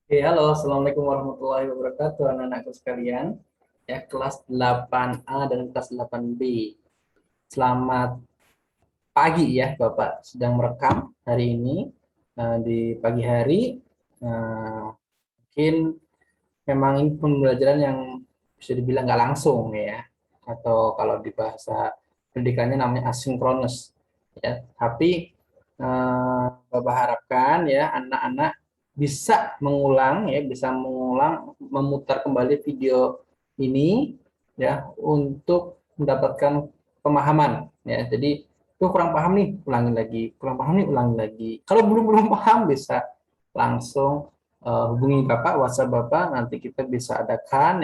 Oke, halo, Assalamualaikum warahmatullahi wabarakatuh, anak-anakku sekalian. Ya, kelas 8A dan kelas 8B. Selamat pagi ya, Bapak sedang merekam hari ini. Di pagi hari, mungkin memang ini pembelajaran yang bisa dibilang nggak langsung ya. Atau kalau di bahasa pendidikannya namanya asinkronus. Ya, tapi Bapak harapkan ya anak-anak bisa mengulang ya, bisa mengulang, memutar kembali video ini ya untuk mendapatkan pemahaman ya. Jadi itu kurang paham nih, ulangi lagi, kurang paham nih, ulangi lagi. Kalau belum belum paham bisa langsung hubungi Bapak, WhatsApp Bapak, nanti kita bisa adakan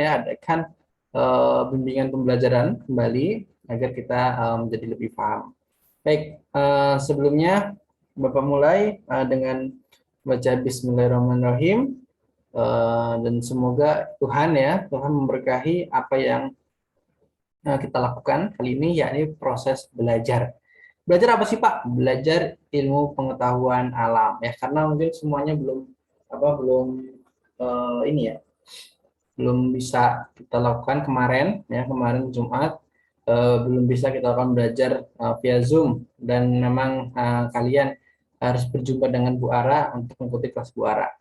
bimbingan pembelajaran kembali agar kita menjadi lebih paham. Baik, sebelumnya Bapak mulai dengan baca Bismillahirrahmanirrahim. Dan semoga Tuhan memberkahi apa yang kita lakukan kali ini, yakni proses belajar. Belajar apa sih Pak? Belajar ilmu pengetahuan alam ya, karena mungkin semuanya belum ini ya, belum bisa kita lakukan kemarin Jumat, belum bisa kita lakukan belajar via Zoom, dan memang kalian harus berjumpa dengan Bu Ara untuk mengikuti kelas Bu Ara.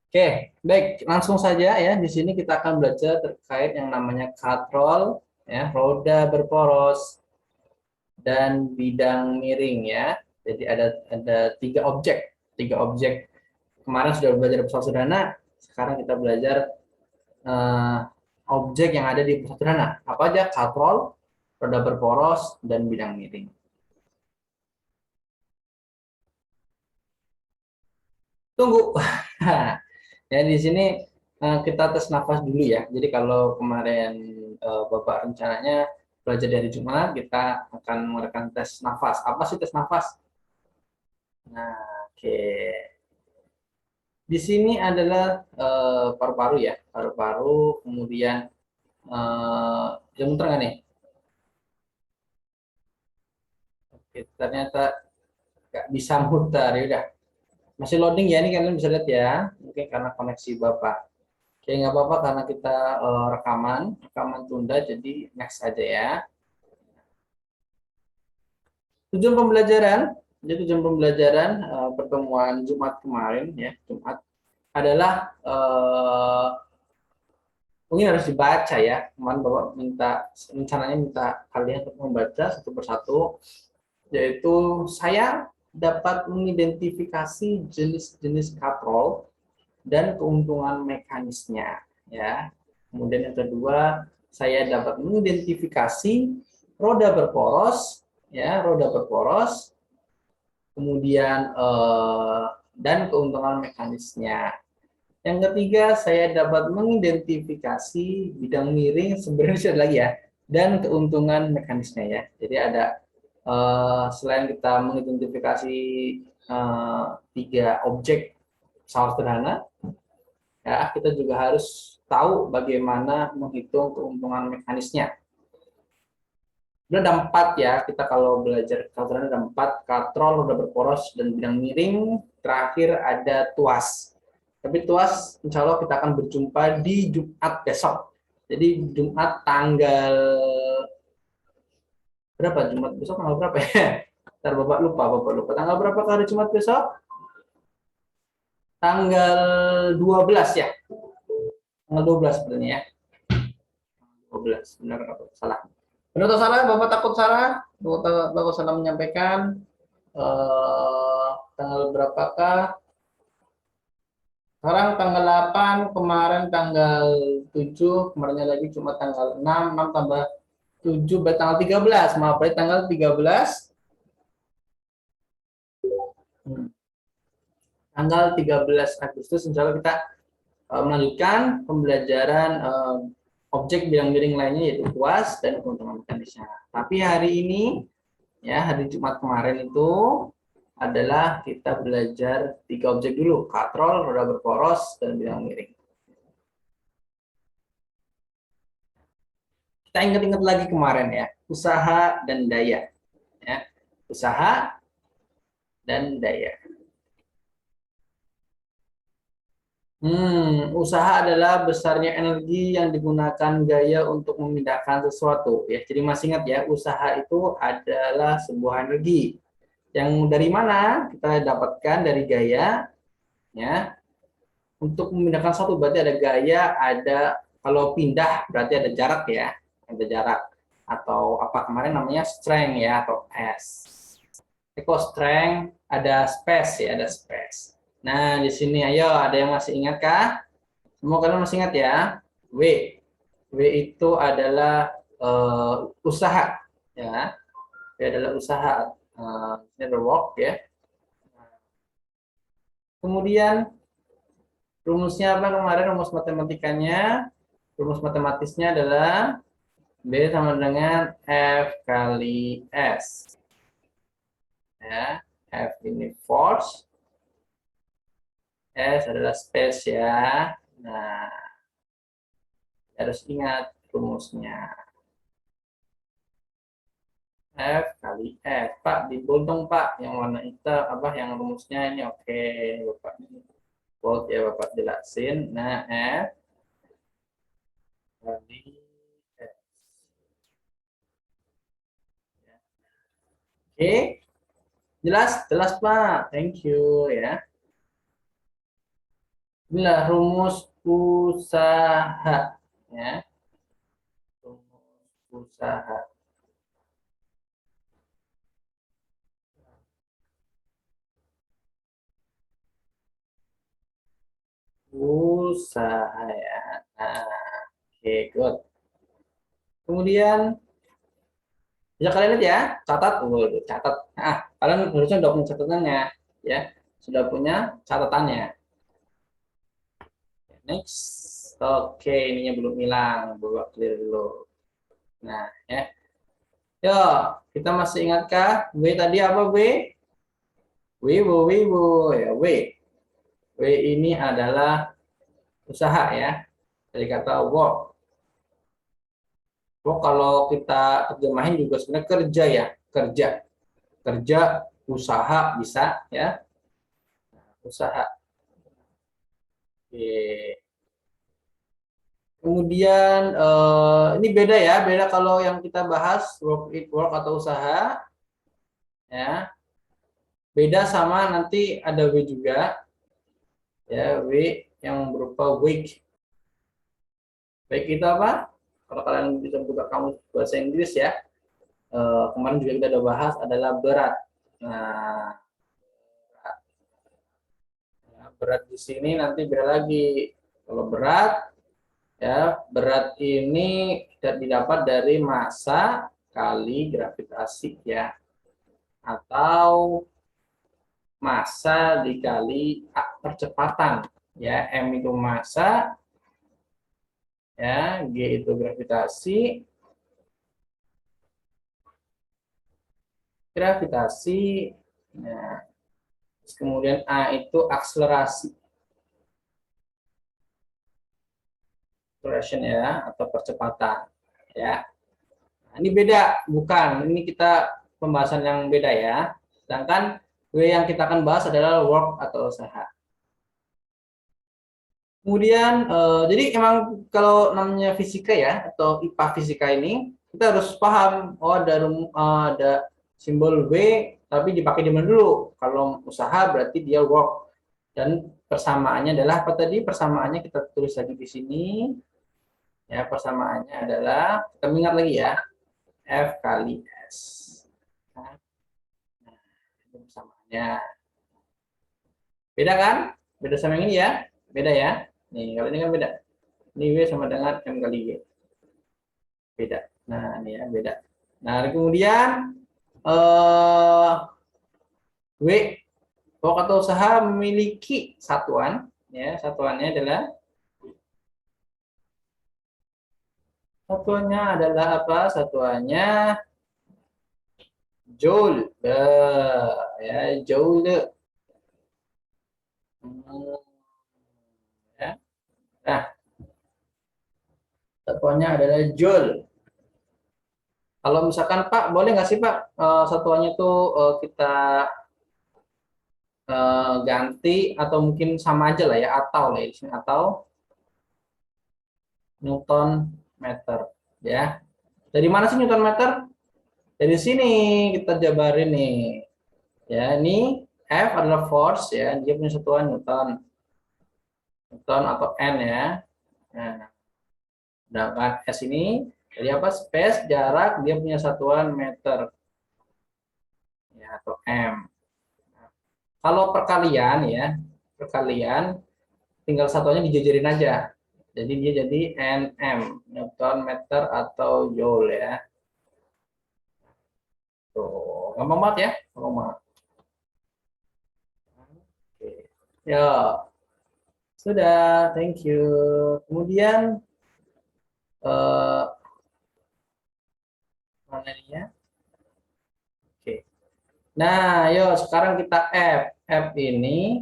Oke, baik, langsung saja ya. Di sini kita akan belajar terkait yang namanya katrol, ya, roda berporos dan bidang miring ya. Jadi ada tiga objek. Kemarin sudah belajar pesawat sederhana, sekarang kita belajar eh, objek yang ada di pesawat sederhana. Apa aja? Katrol, roda berporos, dan bidang miring. Tunggu. Ya, di sini kita tes nafas dulu ya. Jadi kalau kemarin Bapak rencananya belajar dari Jumat, kita akan mengadakan tes nafas. Apa sih tes nafas? Nah, oke. Di sini adalah paru-paru ya, paru-paru, kemudian bisa muter nggak nih? Oke, ternyata nggak bisa muter ya udah. Masih loading ya, ini kalian bisa lihat ya. Mungkin karena koneksi Bapak. Oke, nggak apa-apa karena kita rekaman tunda, jadi next aja ya. Tujuan pembelajaran, jadi tujuan pembelajaran pertemuan Jumat kemarin ya, Jumat adalah mungkin harus dibaca ya. Kemarin Bapak rencananya minta kalian untuk membaca satu persatu, yaitu saya dapat mengidentifikasi jenis-jenis katrol dan keuntungan mekanisnya ya. Kemudian yang kedua, saya dapat mengidentifikasi roda berporos ya, roda berporos, kemudian dan keuntungan mekanisnya. Yang ketiga, saya dapat mengidentifikasi bidang miring, sebenarnya ada lagi ya, dan keuntungan mekanisnya ya. Jadi ada selain kita mengidentifikasi tiga objek pesawat sederhana, ya kita juga harus tahu bagaimana menghitung keuntungan mekanisnya. Udah ada empat ya, kita kalau belajar kalkulan ada empat: katrol, roda berporos, dan bidang miring. Terakhir ada tuas. Tapi tuas insya Allah kita akan berjumpa di Jumat besok. Jadi Jumat tanggal berapa? Jumat besok tanggal berapa ya? Ntar Bapak lupa. Tanggal berapa hari Jumat besok? Tanggal 12 ya. Tanggal 12 sebenarnya ya. 12, benar apa salah? Benar atau salah? Bapak takut salah? Bapak salah menyampaikan tanggal berapakah? Sekarang tanggal 8, kemarin tanggal 7, kemarinnya lagi cuma tanggal 6, 6 tambah 7 berarti tanggal 13. Maaf, berarti tanggal 13. Hmm, tanggal 13 Agustus insya Allah kita melanjutkan pembelajaran objek bidang miring lainnya, yaitu kuas dan keuntungan mekanisnya. Tapi hari ini ya, hari Jumat kemarin itu adalah kita belajar tiga objek dulu: katrol, roda berporos, dan bidang miring. Kita ingat-ingat lagi kemarin ya, usaha dan daya ya, usaha dan daya. Usaha adalah besarnya energi yang digunakan gaya untuk memindahkan sesuatu. Ya, jadi masih ingat ya, usaha itu adalah sebuah energi. Yang dari mana kita dapatkan dari gaya, ya. Untuk memindahkan satu berarti ada gaya, ada kalau pindah berarti ada jarak ya, ada jarak atau apa kemarin namanya strength ya atau S. Eco strength ada space ya, ada space. Nah, di sini ayo ada yang masih ingat kah? Semua kalian masih ingat ya? W. W itu adalah usaha ya. W adalah usaha. Ini ada work ya. Kemudian rumusnya apa kemarin? Rumus matematikanya, rumus matematisnya adalah B sama dengan F kali S. Ya, F ini force, S adalah space ya. Nah, harus ingat rumusnya. F kali S. Pak, dibold dong Pak. Yang warna hitam, apa yang rumusnya ini oke. Bapak bold ya, Bapak jelasin. Nah, F kali S. Oke, jelas? Jelas Pak. Thank you ya. Inilah rumus usaha ya. Rumus usaha. Usaha ya. Nah, oke, good. Kemudian bisa kalian lihat ya, catat, catat. Nah, kalian harusnya sudah punya catatannya, ya, sudah punya catatannya. Next, oke, ininya belum hilang, buat clear dulu. Nah, ya, yo, kita masih ingatkah W tadi apa W? Wibu, wibu, ya W. W ini adalah usaha ya, dari kata work. Work kalau kita terjemahin juga sebenarnya kerja ya, kerja, kerja, usaha bisa ya, usaha. Oke. Kemudian ini beda ya, beda kalau yang kita bahas work it work atau usaha ya. Beda sama nanti ada W juga ya, W yang berupa week. Week itu apa? Kalau kalian bisa buka kamus bahasa Inggris ya. Kemarin juga kita udah bahas adalah berat. Nah, berat di sini nanti beda lagi. Kalau berat ya, berat ini didapat dari massa kali gravitasi ya, atau massa dikali percepatan ya. M itu massa ya, G itu gravitasi, nah, kemudian A itu akselerasi, acceleration ya, atau percepatan ya. Nah, ini beda, bukan, ini kita pembahasan yang beda ya. Sedangkan W yang kita akan bahas adalah work atau usaha. Kemudian jadi emang kalau namanya fisika ya atau IPA fisika ini kita harus paham, oh ada simbol W tapi dipakai di mana dulu. Kalau usaha berarti dia work, dan persamaannya adalah apa tadi? Persamaannya kita tulis lagi di sini. Ya, persamaannya adalah kita ingat lagi ya, F kali S. Nah, itu persamaannya. Beda kan? Beda sama yang ini ya? Beda ya? Nih, kalau ini kan beda. Ini W sama dengan M kali Y. Beda. Nah, ini ya beda. Nah, kemudian W pokok atau usaha memiliki satuan ya, satuannya adalah apa? Satuannya joule. Ya, joule. Ya. Nah, satuannya adalah joule. Kalau misalkan Pak, boleh nggak sih Pak satuannya tuh kita ganti atau mungkin sama aja lah ya, atau lah ya, di sini atau Newton meter ya. Dari mana sih Newton meter? Dari sini kita jabarin nih. Ya, ini F adalah force ya, dia punya satuan Newton. Newton atau N ya. Nah, sedangkan S ini dari apa? Space, jarak, dia punya satuan meter ya atau M. Kalau perkalian ya, perkalian tinggal satuannya dijajarin aja. Jadi dia jadi Nm, Newton meter atau Joule ya. Tuh, gampang banget ya, gampang banget. Oke. Ya, sudah, thank you. Kemudian eh, mana ini ya? Oke. Nah, yuk sekarang kita F. F ini,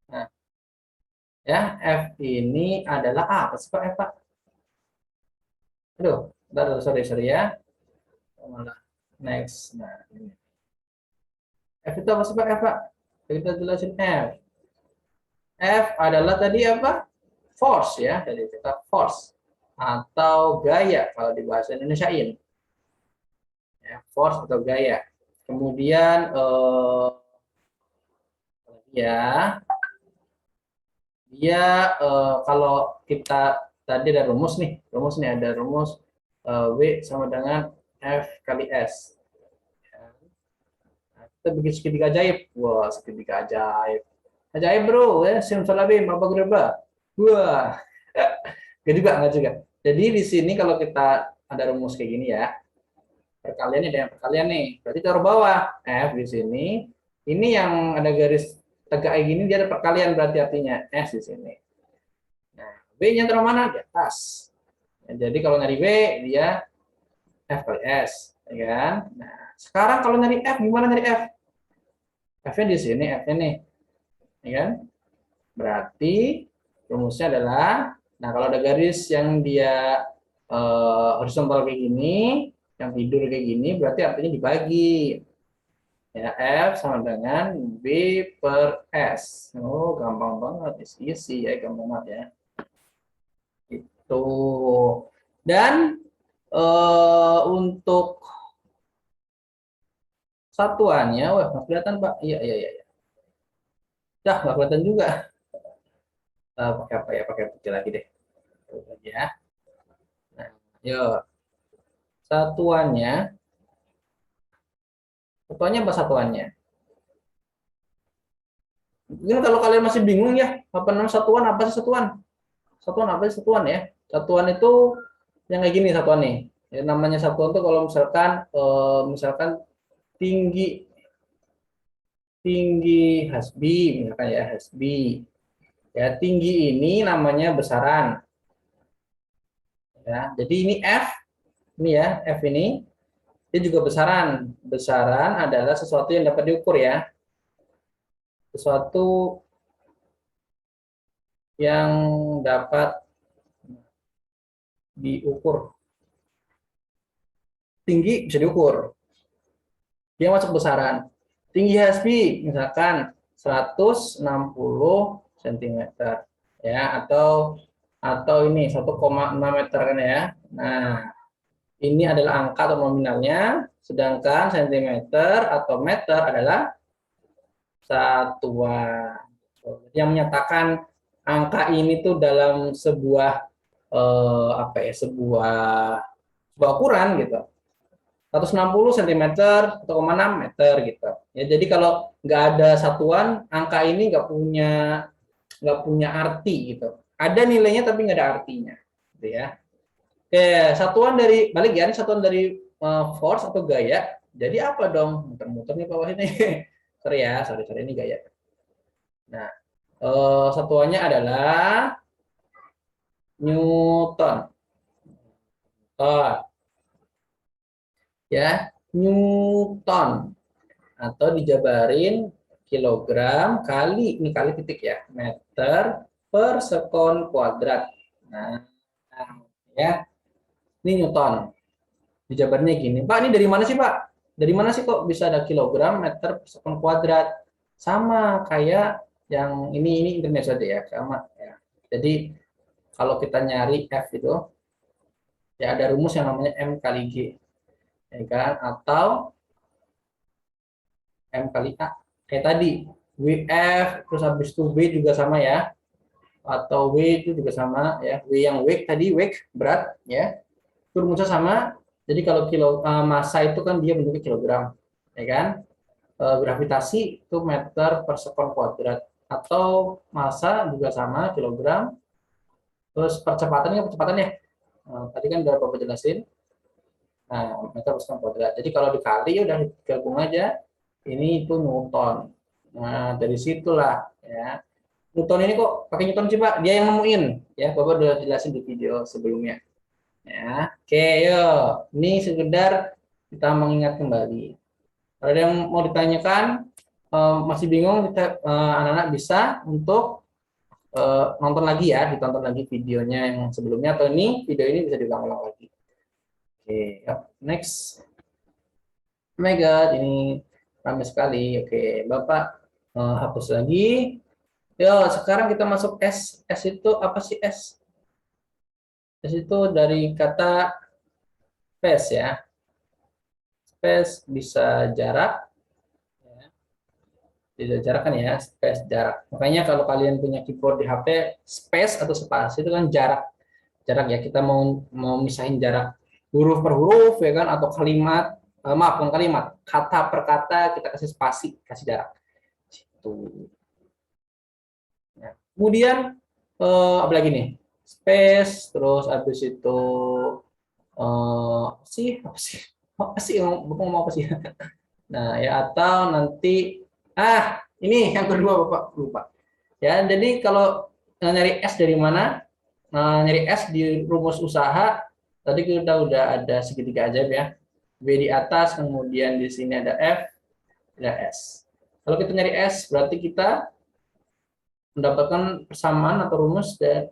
nah, ya F ini adalah apa sih Pak? F Pak? Aduh, bentar, sorry sorry ya. Malah next. Nah, ini. F itu apa sih Pak? F Pak? Kita jelasin F. F adalah tadi apa? Force ya, jadi kita force atau gaya kalau di bahasa Indonesiain. Ya, force atau gaya. Kemudian ya dia kalau kita tadi ada rumus nih ada rumus W sama dengan F kali S. Nah, kita bikin segitiga ajaib. Wah, segitiga ajaib. Ajaib bro, ya simsalabim apa gereba. Wah, nggak juga, nggak juga. Jadi di sini kalau kita ada rumus kayak gini ya, perkalian ada yang perkalian nih. Berarti taruh bawah F di sini. Ini yang ada garis tegak kayak gini dia ada perkalian berarti artinya S di sini. Nah, B-nya taruh mana? Di atas. Nah, jadi kalau nyari B dia F kali S, ya kan? Nah, sekarang kalau nyari F gimana nyari F? F-nya di sini, F-nya nih, ya kan? Berarti rumusnya adalah, nah kalau ada garis yang dia horizontal kayak gini, yang tidur kayak gini, berarti artinya dibagi. Ya, F sama dengan B per S. Oh, gampang banget. Isi ya, gampang banget ya. Itu. Dan untuk satuannya, wah, nggak kelihatan, Pak. Iya, iya, iya. Dah, nggak kelihatan juga. Pakai apa ya? Pakai putih lagi deh. Ya. Nah, yuk. Satuannya, satuannya apa satuannya? Mungkin kalau kalian masih bingung ya, apa namanya satuan, apa sih satuan? Satuan apa sih satuan ya? Satuan itu yang kayak gini satuan nih. Ya, namanya satuan tuh kalau misalkan tinggi tinggi hasbi misalkan ya hasbi. Ya, tinggi ini namanya besaran. Ya, jadi ini F ini ya, F ini dia juga besaran. Besaran adalah sesuatu yang dapat diukur ya. Sesuatu yang dapat diukur. Tinggi bisa diukur. Dia masuk besaran. Tinggi HSP misalkan 160 cm ya atau ini 1,6 meter kan ya. Nah, ini adalah angka atau nominalnya, sedangkan cm atau meter adalah satuan. Yang menyatakan angka ini tuh dalam sebuah apa ya, sebuah ukuran gitu. 160 cm, 1,6 meter gitu. Ya, jadi kalau nggak ada satuan, angka ini nggak punya arti gitu. Ada nilainya tapi nggak ada artinya, gitu ya. Oke, satuan dari balik ya, satuan dari force atau gaya. Jadi apa dong? Muter-muter nih bawah ini. Sorry ya, sorry ini gaya. Nah, satuannya adalah Newton. Ya, Newton atau dijabarin kilogram kali ini kali titik ya meter per sekon kuadrat. Nah, ya ini Newton dijabarnya gini. Pak ini dari mana sih Pak? Dari mana sih kok bisa ada kilogram meter per sekon kuadrat? sama kayak yang ini internet saja ya, sama ya. Jadi kalau kita nyari F itu ya ada rumus yang namanya M kali G, ya kan? Atau M kali A. Kayak tadi, WF terus habis itu W juga sama ya. Atau W itu juga sama ya. W yang weight tadi, weight berat ya. Itu rumusnya sama. Jadi kalau massa itu kan dia bentuknya kilogram, ya kan? Gravitasi itu meter per sekon kuadrat. Atau massa juga sama kilogram. Terus percepatannya tadi kan udah Bapak jelasin. Nah, meter per sekon kuadrat. Jadi kalau dikali udah digabung aja. Ini itu Newton. Nah, dari situlah ya. Newton ini kok pakai Newton sih Pak? Dia yang nemuin ya. Bapak udah jelasin di video sebelumnya. Ya, oke, yuk. Ini sekedar kita mengingat kembali. Kalau ada yang mau ditanyakan, masih bingung, kita anak-anak bisa untuk nonton lagi ya, ditonton lagi videonya yang sebelumnya atau ini video ini bisa diulang-ulang lagi. Oke, yuk. Next. Oh my God, ini ramai sekali. Oke, Bapak hapus lagi. Yo, sekarang kita masuk S. S itu apa sih S? S itu dari kata space ya. Space bisa jarak, ya. Bisa jarak kan ya, space jarak. Makanya kalau kalian punya keyboard di HP, space atau spasi itu kan jarak. Jarak ya, kita mau misahin jarak huruf per huruf ya kan, atau kalimat, maaf bukan kalimat, kata per kata kita kasih spasi, kasih jarak. Itu. Ya. Kemudian apa lagi nih? Space, terus habis itu apa sih Bapak ngomong apa sih? Nah, ya atau nanti ini yang kedua Bapak lupa. Ya, jadi kalau nyari S dari mana? Nyari S di rumus usaha tadi kita udah ada segitiga ajaib ya. B di atas, kemudian di sini ada F, ada S. Kalau kita nyari S berarti kita mendapatkan persamaan atau rumus dan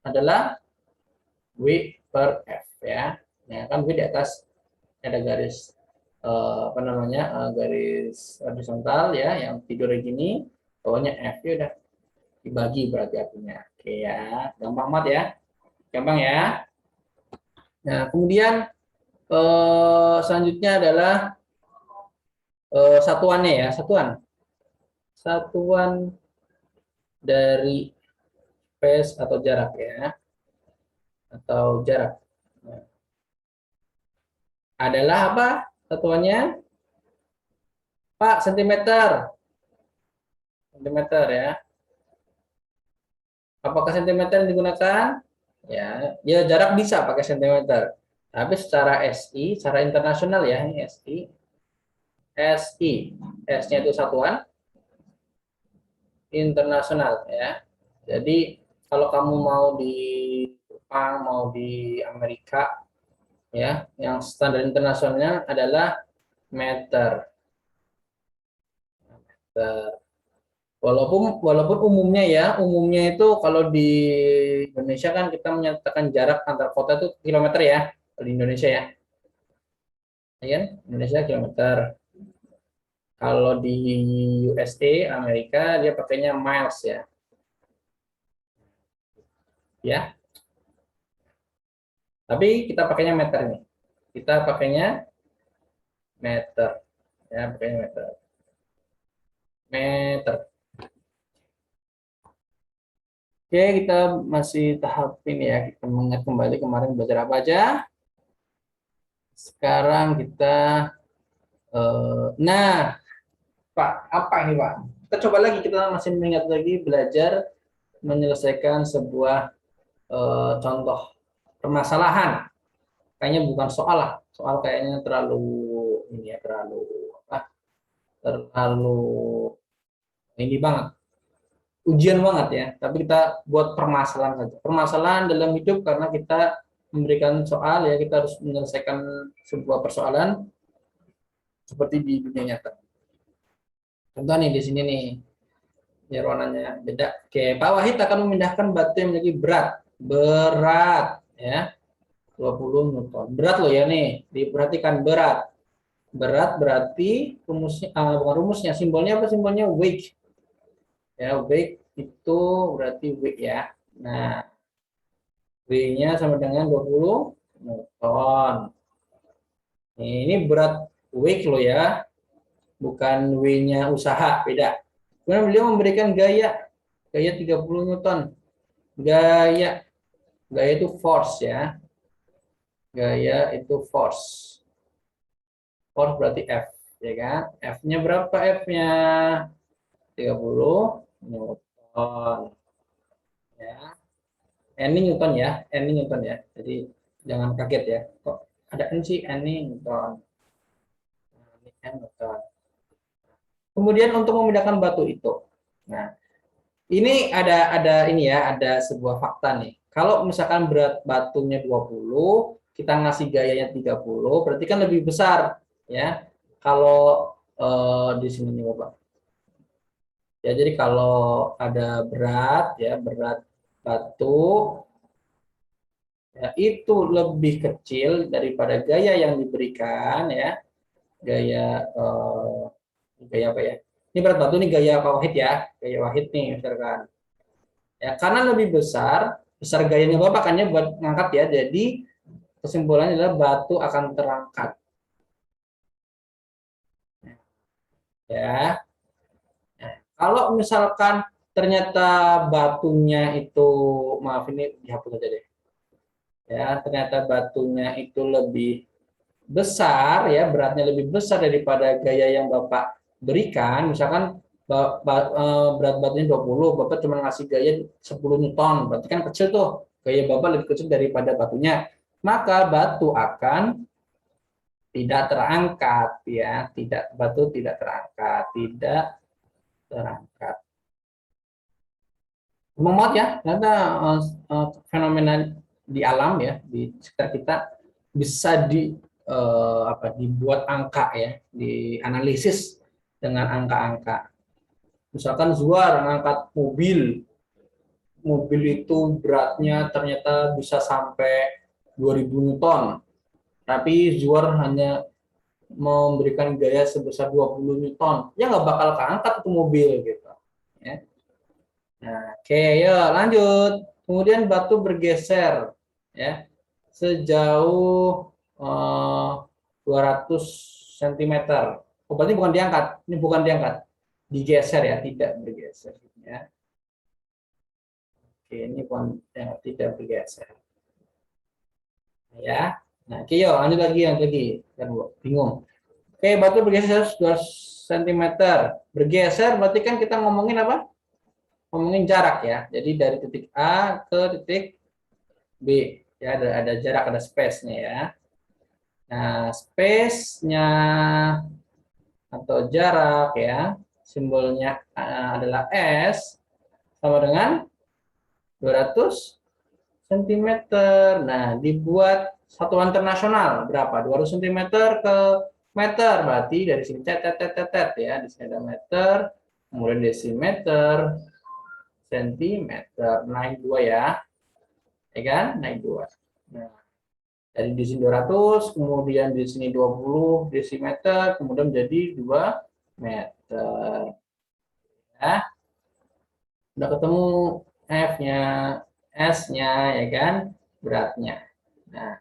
adalah W per F ya. Ya kan W di atas ada garis apa namanya garis horizontal ya yang tidur gini, bawahnya F ya udah dibagi berarti artinya. Oke ya, gampang banget ya, gampang ya. Nah kemudian selanjutnya adalah satuannya ya, satuan dari space atau jarak ya, atau jarak. Nah, adalah apa satuannya? Pak, sentimeter, sentimeter ya. Apakah sentimeter yang digunakan? Ya jarak bisa pakai sentimeter. Tapi secara SI, secara internasional ya, ini SI. SI, S-nya itu satuan internasional ya. Jadi kalau kamu mau di Jepang, mau di Amerika ya, yang standar internasionalnya adalah meter. Meter. Walaupun umumnya itu kalau di Indonesia kan kita menyatakan jarak antar kota itu kilometer ya, di Indonesia ya. Ya kan? Indonesia kilometer. Kalau di USA Amerika dia pakainya miles ya. Ya. Tapi kita pakainya meter nih. Kita pakainya meter. Ya, pakainya meter. Meter. Oke, kita masih tahap ini ya. Kita mengingat kembali kemarin belajar apa aja. Sekarang kita nah, Pak, apa ini, Pak? Kita coba lagi, kita masih mengingat lagi belajar menyelesaikan sebuah contoh permasalahan. Kayaknya bukan soal lah, soal kayaknya terlalu ini ya, terlalu apa? Terlalu ini banget, ujian banget ya. Tapi kita buat permasalahan saja. Permasalahan dalam hidup karena kita memberikan soal ya, kita harus menyelesaikan sebuah persoalan seperti di dunia nyata. Contoh nih di sini nih, biar warnanya beda. Oke, Pak Wahid akan memindahkan batu yang menjadi berat ya, 20 Newton. Berat loh ya nih, diperhatikan berat. Berat berarti rumusnya, bukan rumusnya, simbolnya apa? Simbolnya weight. Ya, weight itu berarti weight ya. Nah, W-nya sama dengan 20 Newton. Ini berat weight loh ya, bukan W-nya usaha, beda. Kemudian beliau memberikan gaya, gaya 30 Newton. Gaya, gaya itu force ya. Gaya itu force. Force berarti F, ya kan? F-nya berapa F-nya? 30 Newton. Ya. N ini Newton ya, N ini Newton ya. Jadi jangan kaget ya. Kok ada N sih? N ini Newton. Ini N Newton. Kemudian untuk memindahkan batu itu. Nah, ini ada ini ya, ada sebuah fakta nih. Kalau misalkan berat batunya 20, kita ngasih gayanya 30, berarti kan lebih besar ya. Kalau di sini nih Bapak. Ya, jadi kalau ada berat ya, berat batu ya, itu lebih kecil daripada gaya yang diberikan ya. Gaya gaya apa ya? Ini berat batu nih gaya wahid ya, gaya wahid nih misalkan. Ya, karena lebih besar, besar gayanya Bapak kan ya buat ngangkat ya. Jadi kesimpulannya adalah batu akan terangkat. Ya. Nah, kalau misalkan ternyata batunya itu, maaf ini dihapus aja deh. Ya, ternyata batunya itu lebih besar ya, beratnya lebih besar daripada gaya yang Bapak berikan. Misalkan berat batunya 20, Bapak cuma ngasih gaya 10 Newton, berarti kan kecil tuh. Gaya Bapak lebih kecil daripada batunya. Maka batu akan tidak terangkat ya, tidak, batu tidak terangkat, tidak terangkat. Memot ya, ternyata fenomena di alam ya, di sekitar kita bisa dibuat angka ya, dianalisis dengan angka-angka. Misalkan Zuar mengangkat mobil, mobil itu beratnya ternyata bisa sampai 2000 Newton, tapi Zuar hanya memberikan gaya sebesar 20 Newton, ya nggak bakal keangkat ke mobil gitu. Ya. Nah, oke, yuk lanjut. Kemudian batu bergeser ya sejauh 200 cm. Oh, berarti bukan diangkat. Ini bukan diangkat. Digeser ya, tidak bergeser ya. Oke, ini bukan yang tidak bergeser. Ya. Nah, oke, yuk lanjut lagi yang lagi. Kan bingung. Oke, batu bergeser 200 cm. Bergeser berarti kan kita ngomongin apa? Ngomongin jarak ya. Jadi dari titik A ke titik B. Ya, ada jarak, ada space-nya ya. Nah, space-nya atau jarak ya, simbolnya adalah S sama dengan 200 cm. Nah, dibuat satuan internasional berapa? 200 cm ke meter. Berarti dari sini tet ya, di sini ada meter, kemudian desimeter, sentimeter, naik 2 ya kan? Naik 2. Nah, dari di sini 200, kemudian di sini 20 desimeter, kemudian menjadi 2 meter. Ya, udah ketemu F-nya, S-nya, ya kan, beratnya. Nah,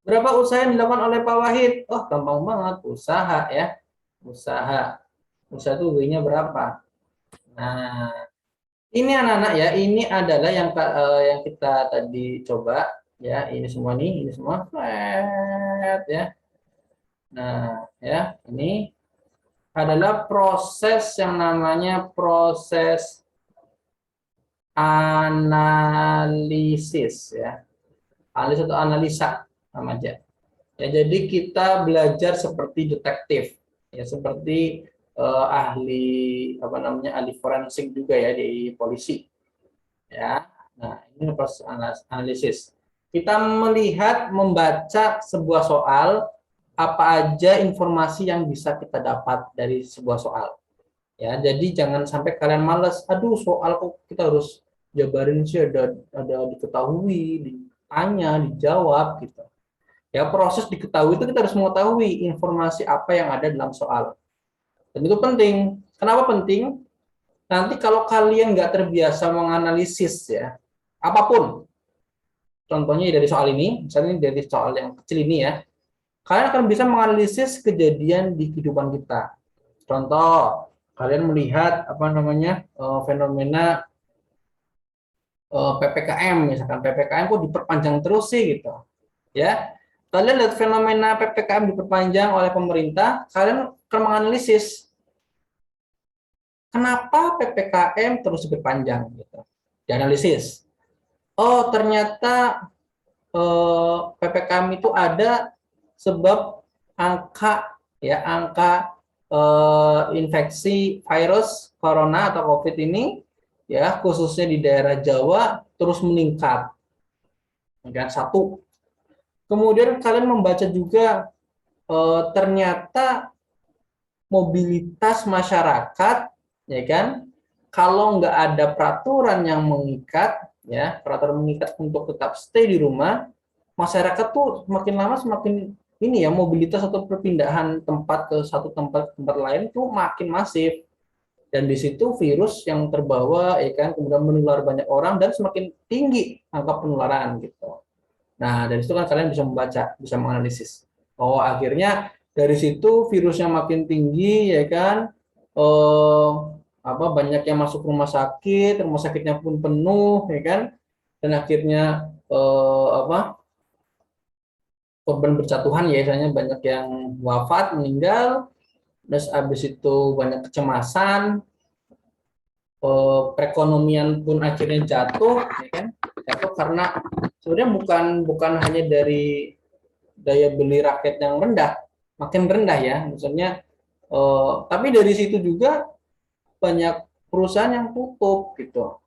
berapa usaha yang dilakukan oleh Pak Wahid? Oh, gampang banget, usaha ya, usaha. Usaha itu W-nya berapa? Nah, ini anak-anak ya, ini adalah yang kita tadi coba ya, ini semua nih, ini semua flat ya. Nah, ya, ini adalah proses yang namanya proses analisis ya. Analisis atau analisa sama aja. Ya, jadi kita belajar seperti detektif ya, seperti ahli apa namanya, ahli forensik juga ya di polisi ya. Nah, ini proses analisis. Kita melihat, membaca sebuah soal, apa aja informasi yang bisa kita dapat dari sebuah soal. Ya, jadi jangan sampai kalian males, aduh soal kok kita harus jabarin sih, ada diketahui, ditanya, dijawab gitu. Ya, proses diketahui itu kita harus mengetahui informasi apa yang ada dalam soal. Dan itu penting. Kenapa penting? Nanti kalau kalian nggak terbiasa menganalisis ya, apapun, contohnya dari soal ini, misalnya dari soal yang kecil ini ya, kalian akan bisa menganalisis kejadian di kehidupan kita. Contoh, kalian melihat apa namanya fenomena PPKM, misalkan PPKM kok diperpanjang terus sih gitu, ya. Kalian lihat fenomena PPKM diperpanjang oleh pemerintah, kalian akan menganalisis kenapa PPKM terus diperpanjang gitu. Dianalisis. Oh, ternyata PPKM itu ada sebab angka ya angka infeksi virus corona atau COVID ini ya khususnya di daerah Jawa terus meningkat. Dan satu, kemudian kalian membaca juga ternyata mobilitas masyarakat, ya kan? Kalau nggak ada peraturan yang mengikat, ya peraturan mengikat untuk tetap stay di rumah, masyarakat tuh semakin lama semakin ini ya mobilitas atau perpindahan tempat ke satu tempat ke tempat lain tuh makin masif, dan di situ virus yang terbawa ya kan kemudian menular banyak orang dan semakin tinggi angka penularan gitu. Nah, dari situ kan kalian bisa membaca, bisa menganalisis. Oh, akhirnya dari situ virusnya makin tinggi, ya kan? Eh, banyak yang masuk rumah sakitnya pun penuh, ya kan? Dan akhirnya korban berjatuhan ya, misalnya banyak yang wafat, meninggal. Terus habis itu banyak kecemasan, perekonomian pun akhirnya jatuh, ya kan? Jatuh karena sebenarnya bukan bukan hanya dari daya beli rakyat yang rendah, makin rendah ya, maksudnya. Tapi dari situ juga banyak perusahaan yang tutup gitu.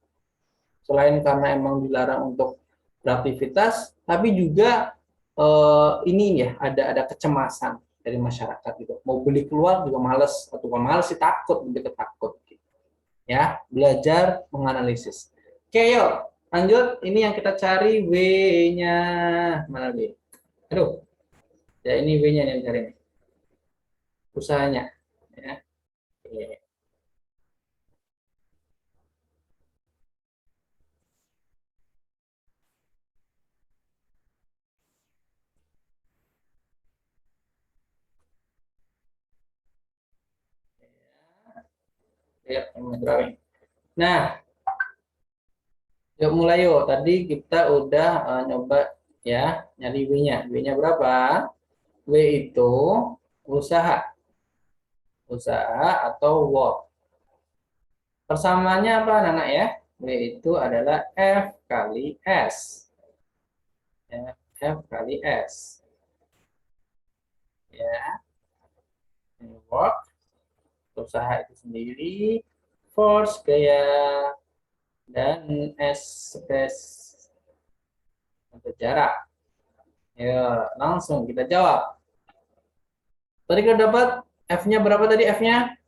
Selain karena emang dilarang untuk beraktivitas, tapi juga ini ya ada kecemasan dari masyarakat gitu. Mau beli keluar juga males, atau bukan males sih takut, lebih takut. Gitu. Ya, belajar menganalisis. Oke, yuk lanjut. Ini yang kita cari W-nya mana W? Aduh, ya ini W-nya yang cari nih. Usahanya. Ya. Oke. Ya, drawing. Nah, yuk mulai yuk. Tadi kita udah nyoba ya nyari W-nya. W-nya berapa? W itu usaha, usaha atau work. Persamaannya apa anak-anak ya? W itu adalah F kali S. Ya, F kali S. Ya, ini work, usaha itu sendiri, force gaya, dan S space untuk jarak. Ya, langsung kita jawab. Tadi kita dapat F-nya berapa tadi F-nya?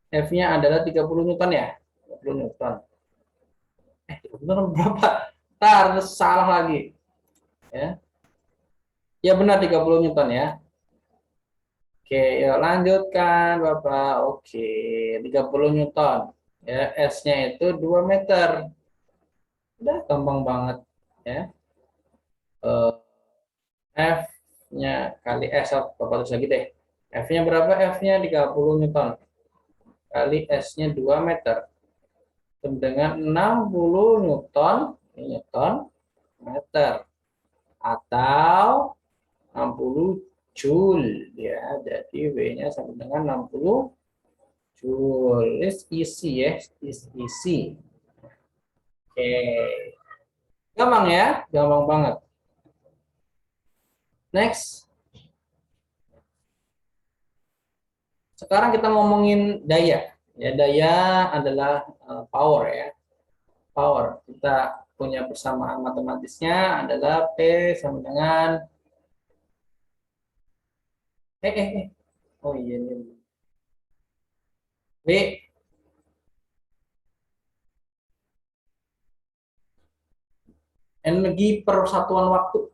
F-nya adalah 30 Newton ya? 30 Newton. 30 Newton berapa? Ntar, salah lagi. Ya, ya benar 30 Newton ya. Oke, yuk lanjutkan Bapak. Oke, 30 Newton. Ya, S-nya itu 2 meter. Udah gampang banget. Ya. F-nya kali S, Bapak tulis lagi deh. F-nya berapa? F-nya 30 Newton. Kali S-nya 2 meter. Dengan 60 Newton, Newton meter. Atau 60 Joule. Ya, jadi W-nya sama dengan 60 Joule. Is easy ya, is easy. Oke. Gampang ya, gampang banget. Next. Sekarang kita ngomongin daya. Ya, daya adalah power ya. Power. Kita punya persamaan matematisnya adalah P sama dengan eh eh eh. Oh iya ini. W energi per satuan waktu.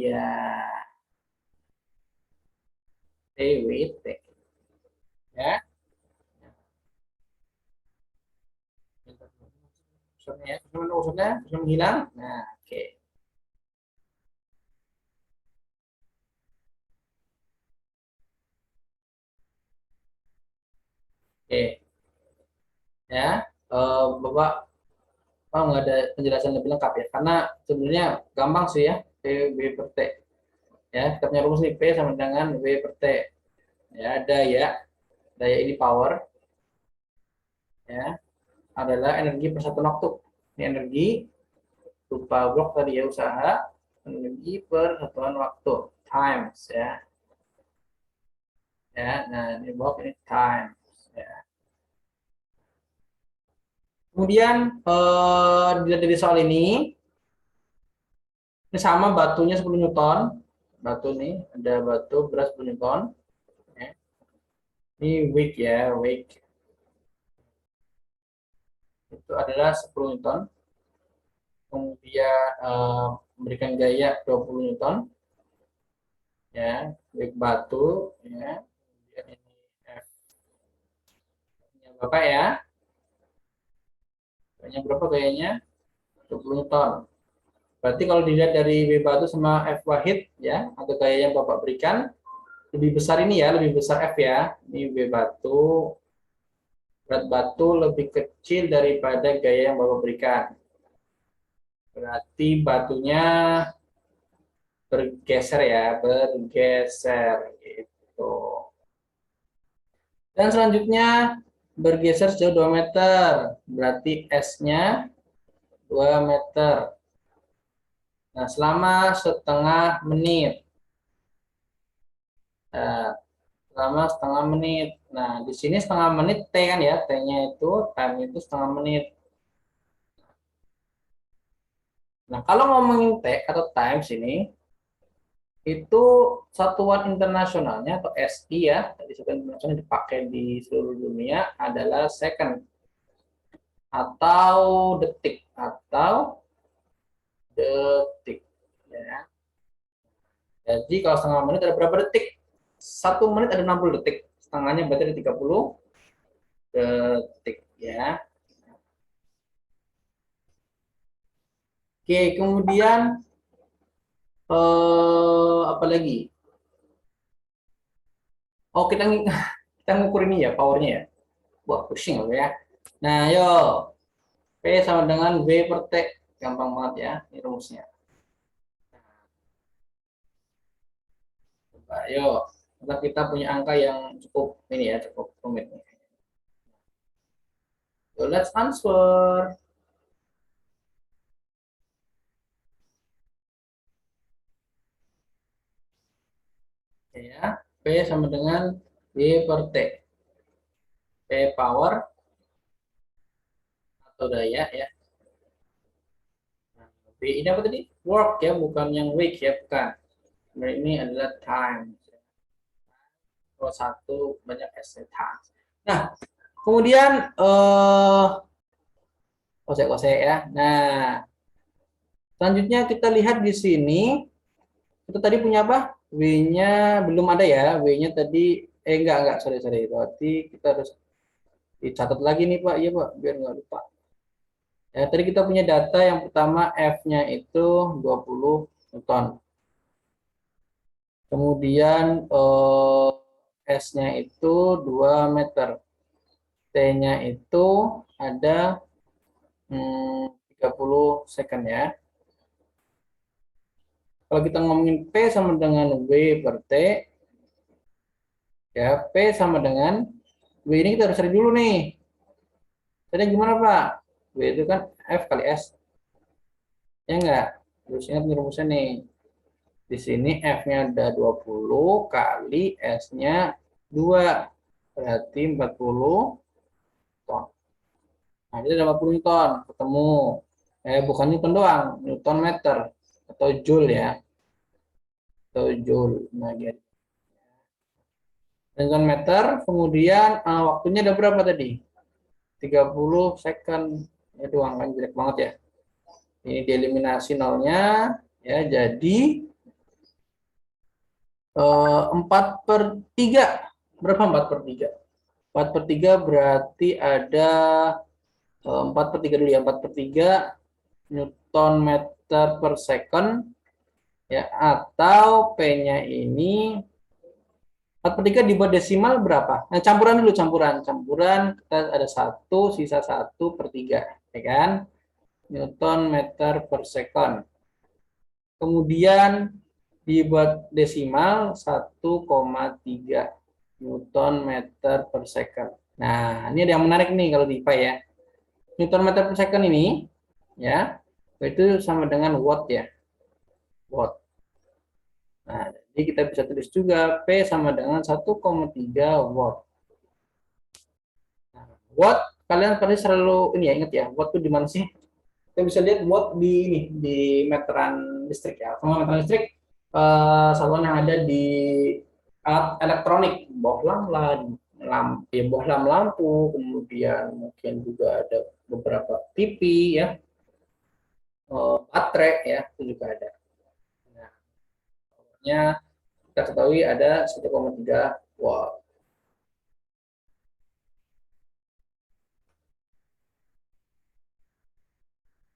Ya, TWT. Ya, kursornya ya, kursornya sudah menghilang. Nah, oke. Oke, ya. Bapak, nggak ada penjelasan lebih lengkap ya, karena sebenarnya gampang sih ya, PV per T. Ya, kita punya rumus nih, P sama dengan V per T. Ya, daya ini power, ya, adalah energi per satu waktu. Ini energi rupa blok tadi ya, usaha, energi per satuan waktu, times ya. Ya, nah ini blok ini times ya. Kemudian dilihat dari soal ini sama batunya 10 Newton. Batu nih, ada batu berat 10 Newton. Ya. Ini weight ya, weight itu adalah 10 Newton. Kemudian memberikan gaya 20 Newton. Ya, weight batu ya. Kemudian ini F nya Bapak ya. Gayanya berapa gayanya? 20 Newton. Berarti kalau dilihat dari W batu sama F wahid ya, atau gaya yang Bapak berikan, lebih besar ini ya, lebih besar F ya. Ini W batu, berat batu lebih kecil daripada gaya yang Bapak berikan. Berarti batunya bergeser ya, bergeser gitu. Dan selanjutnya bergeser sejauh 2 meter. Berarti S-nya 2 meter. Nah, selama setengah menit. Nah, selama setengah menit. Nah, di sini setengah menit T kan ya, T-nya itu, time itu setengah menit. Nah, kalau ngomongin T atau time sini, itu satuan internasionalnya atau SI ya, tadi satuan internasional dipakai di seluruh dunia adalah second atau detik ya. Jadi kalau setengah menit ada berapa detik? 1 menit ada 60 detik. Setengahnya berarti ada 30 detik ya. Oke, kemudian apa lagi? Oh, kita ngukur ini ya, powernya ya. Wah, pusing loh ya. Nah, yuk. P sama dengan V per T. Gampang banget ya, ini rumusnya. Coba, yuk. Kita punya angka yang cukup ini ya, cukup rumit. So, let's answer. Ya, P sama dengan V per T. P power atau daya ya. Nah, V ini apa tadi? Work ya, bukan yang wake ya, bukan. Nah, ini adalah time. Kalau satu banyak S time. Nah, kemudian kosek-kosek ya. Nah, selanjutnya kita lihat di sini. Itu tadi punya apa? W-nya belum ada ya. W-nya tadi enggak, sorry, sorry. Berarti kita harus dicatat lagi nih Pak. Iya Pak, biar nggak lupa. Ya, tadi kita punya data yang pertama F-nya itu 20 Newton. Kemudian S-nya itu 2 meter. T-nya itu ada 30 second ya. Kalau kita ngomongin P sama dengan W per T, ya P sama dengan W ini kita harus cari dulu nih. Jadi gimana Pak? W itu kan F kali S. Ya enggak? Terus ingat nih rumusnya nih. Di sini F-nya ada 20 kali S-nya 2. Berarti 40 ton. Nah, ini ada 40 Newton. Ketemu. Bukan Newton doang. Newton meter. Atau Joule ya. Atau Joule. Nah, gitu. Newton meter. Kemudian waktunya ada berapa tadi? 30 second. Itu angkanya jelek banget ya. Ini dieliminasi nolnya. Ya, jadi 4/3. Berapa 4/3? 4/3 berarti ada 4/3 dulu ya. 4/3 Newton meter per second ya, atau P-nya ini 4/3 dibuat desimal berapa? Nah, campuran dulu, campuran kita ada 1 sisa 1/3 ya kan, Newton meter per second. Kemudian dibuat desimal 1,3 Newton meter per second. Nah, ini ada yang menarik nih kalau di IPA ya. Newton meter per second ini ya, itu sama dengan watt ya. Watt. Nah, jadi kita bisa tulis juga P sama dengan 1,3 watt. Nah, watt, kalian pasti selalu ini ya, ingat ya, watt itu di mana sih? Kita bisa lihat watt di ini, di meteran listrik ya. Sama meteran listrik, satuan yang ada di alat elektronik, bohlam lah, lampu, ya, bohlam lampu, kemudian mungkin juga ada beberapa TV ya, baterai ya, itu juga ada. Nah, pokoknya kita ketahui ada 1,3 watt.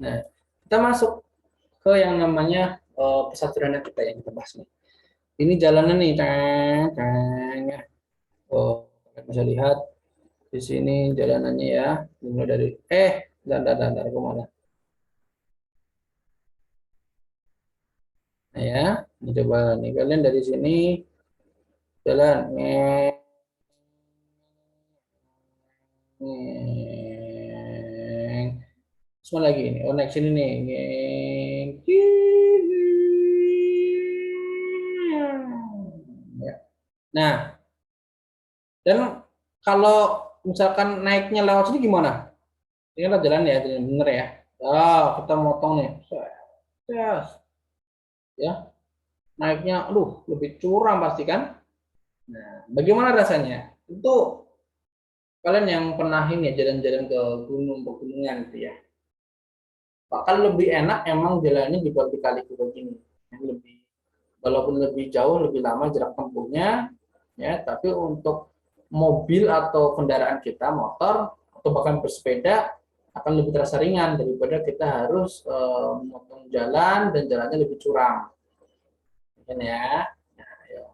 Nah, kita masuk ke yang namanya pesawat sederhana kita yang kita bahas nih. Ini jalannya nih, ya. Oh, kalian bisa lihat di sini jalanannya ya. Dimulai dari dan kemana? Nah ya, ini coba nih kalian dari sini jalan, semua lagi ini. Oh, naik sini nih. Ya. Nah, dan kalau misalkan naiknya lewat sini gimana? Ini kan jalan ya, jalan bener ya. Kita motong nih. Yes. Ya, naiknya, aduh, lebih curam pasti kan? Nah, bagaimana rasanya? Itu kalian yang pernah ini ya, jalan-jalan ke gunung, pegunungan gitu ya. Bakal lebih enak emang jalannya di kali-kali begini. Yang lebih, walaupun lebih jauh, lebih lama jarak tempuhnya, ya, tapi untuk mobil atau kendaraan kita, motor atau bahkan bersepeda akan lebih terasa ringan daripada kita harus memotong jalan dan jalannya lebih curam, kan ya. Nah, ya.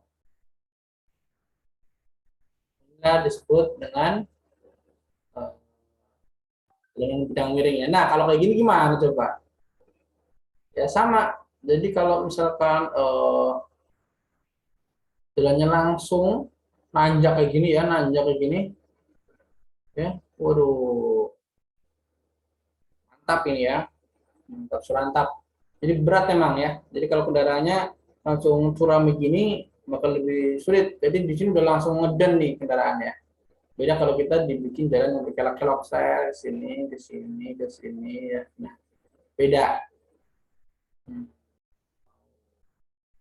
Ini disebut dengan uh, jalan bidang miring ya. Nah, kalau kayak gini gimana coba? Ya sama. Jadi kalau misalkan jalannya langsung nanjak kayak gini ya, nanjak kayak gini, ya, waduh, mantap ini ya, mantap surantap. Jadi berat memang ya. Jadi kalau kendaraannya langsung curam begini, bakal lebih sulit. Jadi di sini udah langsung ngeden nih kendaraannya. Beda kalau kita dibikin jalan yang berkelok-kelok, saya ke sini, ke sini, ke sini ya. Nah, beda. Hmm.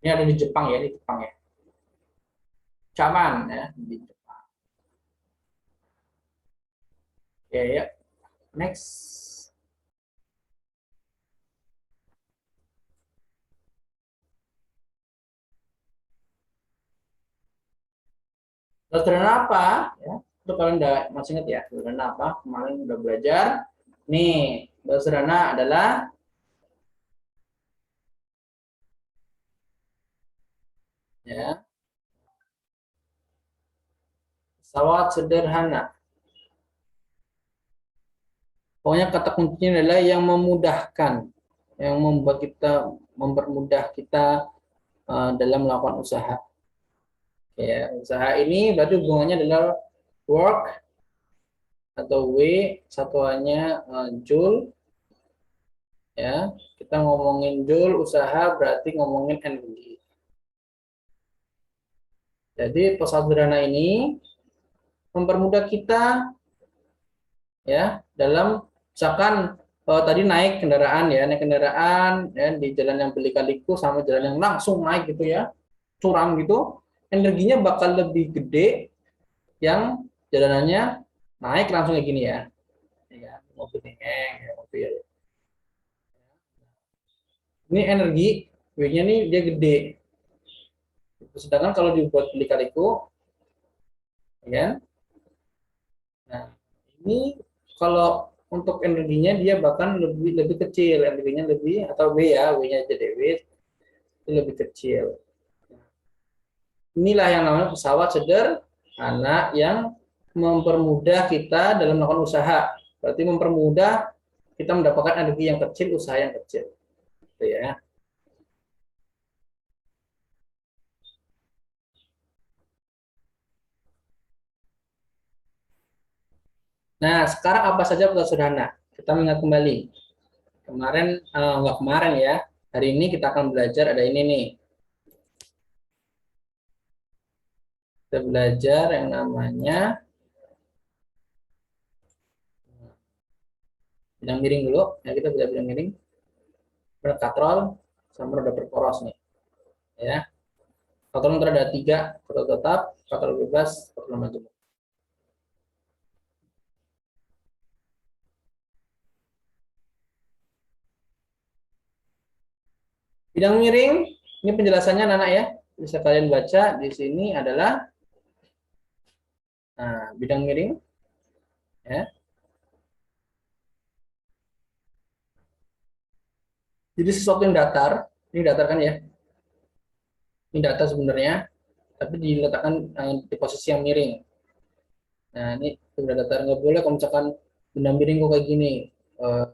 Ini ada di Jepang ya, di Jepang ya. Caman ya, di Jepang. Ya, ya. Next. Sederhana apa? Ya, itu kalian udah masih ingat ya, sederhana apa? Kemarin udah belajar. Nih, sederhana adalah ya, pesawat sederhana. Pokoknya kata kuncinya adalah yang memudahkan, yang membuat kita, mempermudah kita dalam melakukan usaha. Ya, usaha ini berarti hubungannya adalah work atau W, satuannya joule ya. Kita ngomongin joule usaha berarti ngomongin energi. Jadi pesawat sederhana ini mempermudah kita ya dalam misalkan tadi naik kendaraan ya di jalan yang berliku-liku sama jalan yang langsung naik gitu ya, curam gitu, energinya bakal lebih gede yang jalanannya naik langsung kayak gini ya. Ya, mobil ya, mobil. Ini energi, W-nya nih dia gede. Sedangkan kalau dibuat lika-liku, ya. Nah, ini kalau untuk energinya dia bahkan lebih lebih kecil, energinya lebih atau W ya, W-nya aja W itu lebih kecil. Inilah yang namanya pesawat sederhana yang mempermudah kita dalam melakukan usaha. Berarti mempermudah kita mendapatkan energi yang kecil, usaha yang kecil. Gitu ya. Nah, sekarang apa saja pesawat sederhana? Kita mengingat kembali. Kemarin, enggak kemarin ya. Hari ini kita akan belajar ada ini nih. Kita belajar yang namanya bidang miring dulu. Ya, kita belajar bidang miring. Berkatrol sama roda berporos nih. Ya. Katrol itu ada tiga, katrol tetap, katrol bebas, katrol majemuk. Bidang miring, ini penjelasannya Nana ya. Bisa kalian baca di sini adalah bidang miring ya. Jadi sesuatu yang datar, ini datar kan ya. Ini datar sebenarnya, tapi diletakkan di posisi yang miring. Nah, ini sudah datar, nggak boleh kalau misalkan benda miring kok kayak gini. Eh,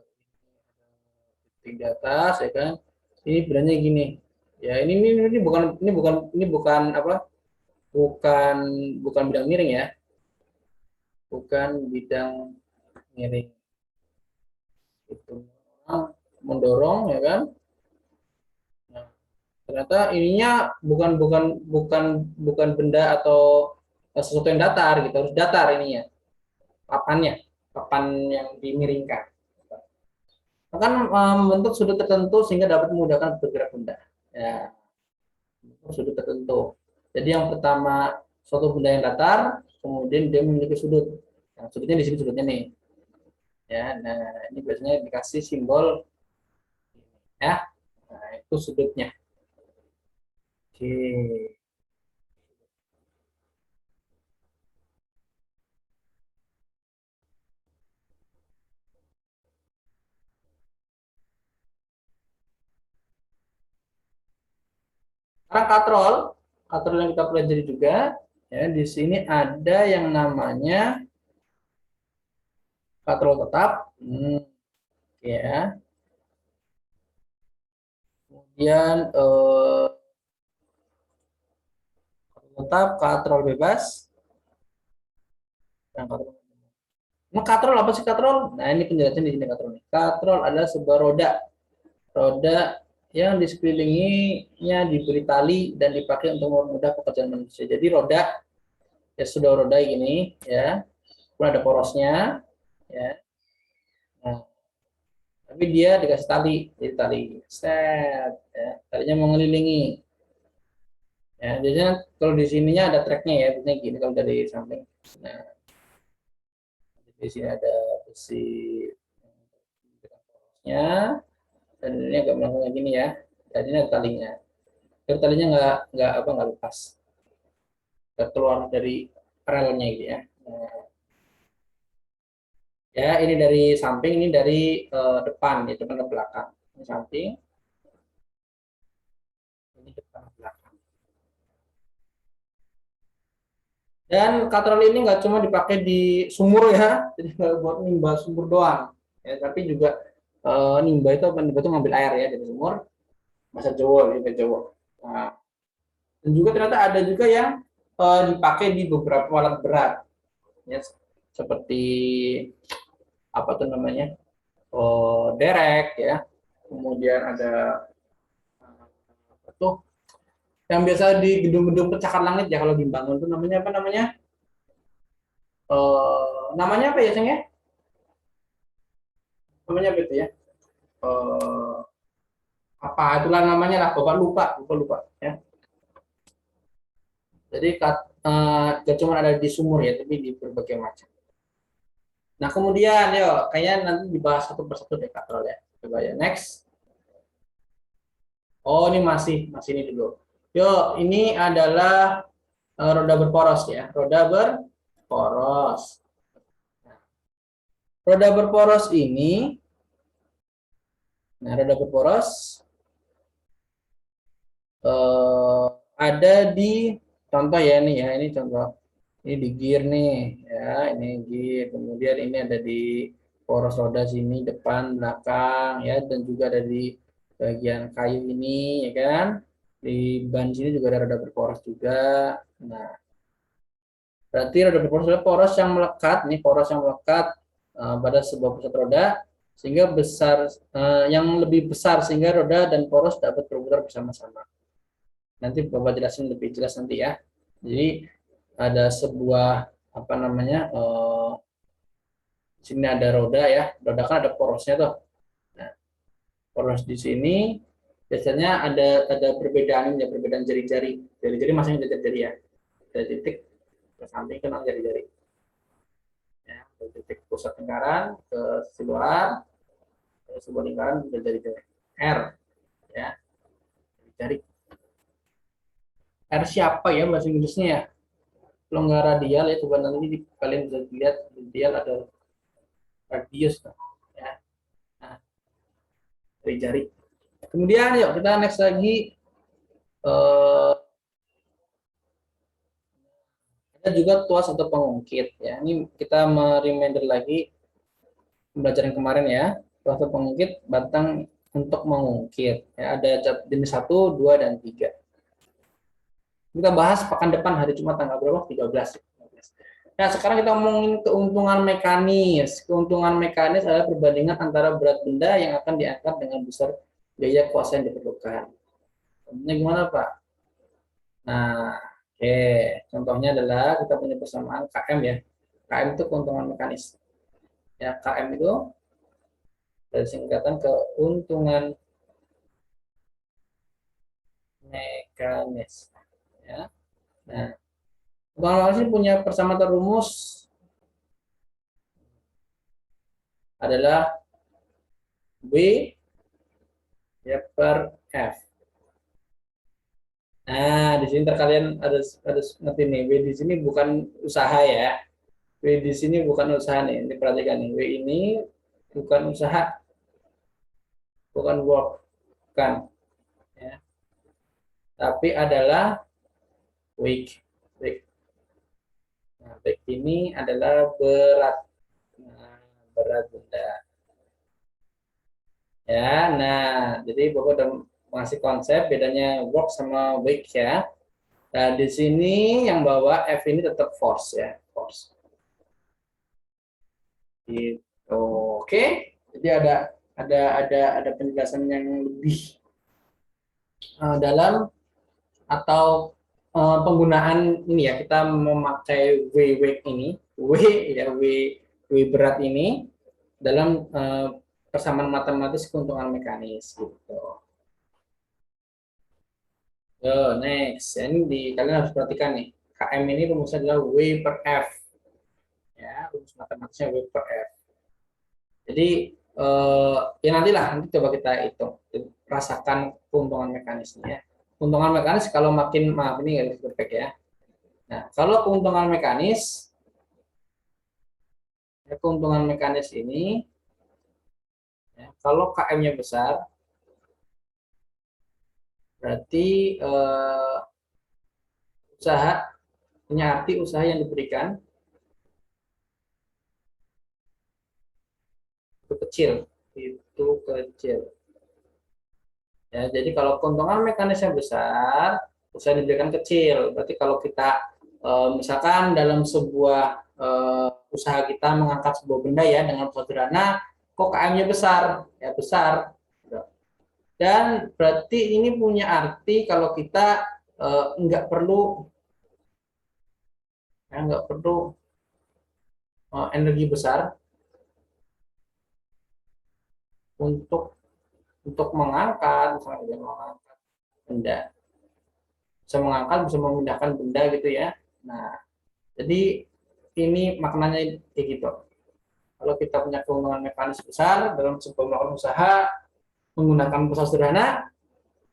di atas ya kan. Ini bendanya gini. Ya, ini bukan apa? Bukan bukan bidang miring ya. Bukan bidang miring. Itu mendorong ya kan. Nah, ternyata ininya bukan bukan bukan bukan benda atau sesuatu yang datar gitu, harus datar ininya, papannya, papan yang dimiringkan. Akan membentuk sudut tertentu sehingga dapat memudahkan bergerak benda. Ya, sudut tertentu. Jadi yang pertama suatu benda yang datar, kemudian dia memiliki sudut. Nah, sudutnya di sini sudutnya nih. Ya, nah ini biasanya dikasih simbol ya. Nah, itu sudutnya. Oke. Sekarang katrol, katrol yang kita pelajari juga, ya di sini ada yang namanya katrol tetap, ya. Kemudian katrol tetap, katrol bebas, dan katrol. Nah, katrol apa sih katrol? Nah, ini penjelasan di sini katrol. Katrol adalah sebuah roda, roda yang di sekelilinginya diberi tali dan dipakai untuk mempermudah pekerjaan manusia. Jadi roda ya sudah roda gini, ya, kemudian ada porosnya, ya. Nah, tapi dia dikasih tali, jadi tali set, ya, talinya mengelilingi, ya. Biasanya kalau di sininya ada treknya ya, biasanya gini kalau dari samping. Nah, di sini ada besi porosnya, dan ini agak melengkung gini ya, dan ini ada talinya. Jadi talinya nggak lepas, nggak keluar dari relnya gitu ya. Nah, ya ini dari samping, ini dari depan, itu depan ke belakang. Ini samping, ini depan ke belakang. Dan katrol ini nggak cuma dipakai di sumur ya, jadi nggak buat nimba sumur doang, ya, tapi juga nimba itu ngambil air ya dari sumur, masa Jawa, ini Jawa. Nah, dan juga ternyata ada juga yang dipakai di beberapa alat berat, ya, seperti apa tuh namanya, derek ya, kemudian ada apa tuh yang biasa di gedung-gedung pencakar langit ya kalau dibangun tuh namanya apa namanya, namanya apa ya Seng ya, namanya apa itu ya, eh, apa itulah namanya lah, bapak lupa lupa lupa ya. Jadi gak cuma ada di sumur ya, tapi di berbagai macam. Nah kemudian yuk kayaknya nanti dibahas satu persatu deh katrol ya, coba ya next. Oh ini masih masih ini dulu. Yuk, ini adalah roda berporos ya, roda berporos. Roda berporos ini, nah roda berporos ada di contoh ya nih ya, ini contoh. Ini di gear nih ya, ini gear. Kemudian ini ada di poros roda sini depan, belakang ya, dan juga ada di bagian kayu ini ya kan. Di ban sini juga ada roda berporos juga. Nah, berarti roda berporos adalah poros yang melekat nih, poros yang melekat pada sebuah pusat roda sehingga besar yang lebih besar sehingga roda dan poros dapat berputar bersama-sama. Nanti Bapak jelasin lebih jelas nanti ya. Jadi ada sebuah apa namanya sini ada roda ya, roda kan ada porosnya tuh. Nah, poros di sini biasanya ada perbedaan ya, perbedaan jari-jari. Jari-jari masing jari-jari ya. Dari titik ke samping kenal jari-jari. Ya, dari titik pusat lingkaran ke sisi luar, ke sebuah lingkaran ke jari-jari. R ya, jari. R siapa ya bahasa Inggrisnya ya? Kalau nggak radial ya coba nanti kalian bisa lihat radial ada radius ya. Nah, dari jari. Kemudian yuk kita next lagi eh, ada juga tuas atau pengungkit ya. Ini kita reminder lagi pembelajaran kemarin ya. Tuas atau pengungkit batang untuk mengungkit. Ya, ada jenis 1, 2 dan 3. Kita bahas pekan depan hari Jumat tanggal berapa? 13. Nah, sekarang kita ngomongin keuntungan mekanis. Keuntungan mekanis adalah perbandingan antara berat benda yang akan diangkat dengan besar biaya kuasa yang diperlukan. Contohnya gimana, Pak? Nah, oke. Contohnya adalah kita punya persamaan KM ya. KM itu keuntungan mekanis. Ya, KM itu dari singkatan keuntungan mekanis. Ya. Nah, keuntungan mekanis ini punya persamaan terumus adalah W ya per F. Nah, di sini kalian ada ngerti nih, W di sini bukan usaha ya. W di sini bukan usaha nih, diperhatikan nih. W ini bukan usaha, bukan work, bukan ya. Tapi adalah weight. Weight. Nah, weight ini adalah berat. Nah, berat benda. Ya, nah, jadi Bapak udah masih konsep bedanya work sama weight ya. Nah, di sini yang bawa F ini tetap force ya, force. Gitu. Oke. Jadi ada penjelasan yang lebih dalam atau penggunaan ini ya, kita memakai W weight ini, W ya W berat ini dalam persamaan matematis keuntungan mekanis gitu. Yo, next. Ini kalian harus perhatikan nih. KM ini rumusnya adalah W per F. Ya, rumus matematisnya W per F. Jadi ya nanti coba kita hitung, rasakan keuntungan mekanisnya. Ya. Keuntungan mekanis kalau makin maaf ini nggak perfect ya. Nah, kalau keuntungan mekanis ini, ya, kalau KM-nya besar, berarti usaha punya arti usaha yang diberikan itu kecil, itu kecil. Ya, jadi kalau keuntungan mekanisnya besar, usaha yang diberikan kecil. Berarti kalau kita misalkan dalam sebuah usaha kita mengangkat sebuah benda ya dengan sederhana, kok KM-nya besar, ya besar. Dan berarti ini punya arti kalau kita nggak perlu nggak perlu energi besar untuk mengangkat, misalnya mengangkat benda, bisa mengangkat, bisa memindahkan benda gitu ya. Nah, jadi ini maknanya kayak gitu. Kalau kita punya keuntungan mekanis besar dalam sebuah melakukan usaha menggunakan usaha sederhana,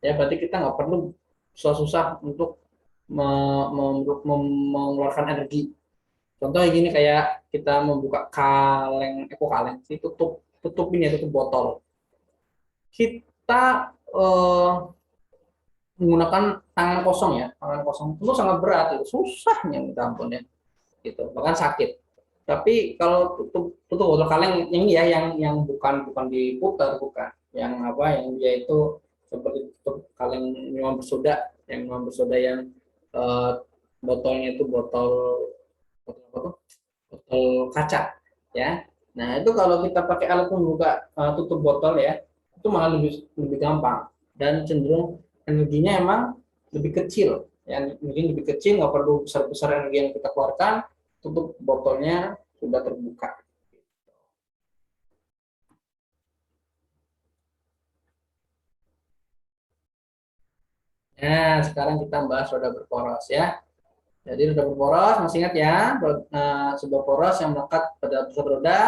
ya berarti kita nggak perlu susah-susah untuk mengeluarkan energi. Contohnya gini, kayak kita membuka kaleng, kaleng sih, tutup ini ya, tutup botol. Kita menggunakan tangan kosong ya, tangan kosong itu sangat berat, itu susahnya minta ampun ya, gitu, bahkan sakit. Tapi kalau tutup botol kaleng yang ya, yang bukan bukan diputar, bukan, yang apa, yang dia itu seperti tutup kaleng minuman bersoda, yang eh, botolnya itu botol apa tuh, botol kaca ya. Nah itu kalau kita pakai alat pembuka tutup botol ya, itu malah lebih lebih gampang dan cenderung energinya emang lebih kecil ya, mungkin lebih kecil, nggak perlu besar besar energi yang kita keluarkan, tutup botolnya sudah terbuka. Nah sekarang kita bahas roda berporos ya. Jadi roda berporos, masih ingat ya, sebuah poros yang melekat pada pusat roda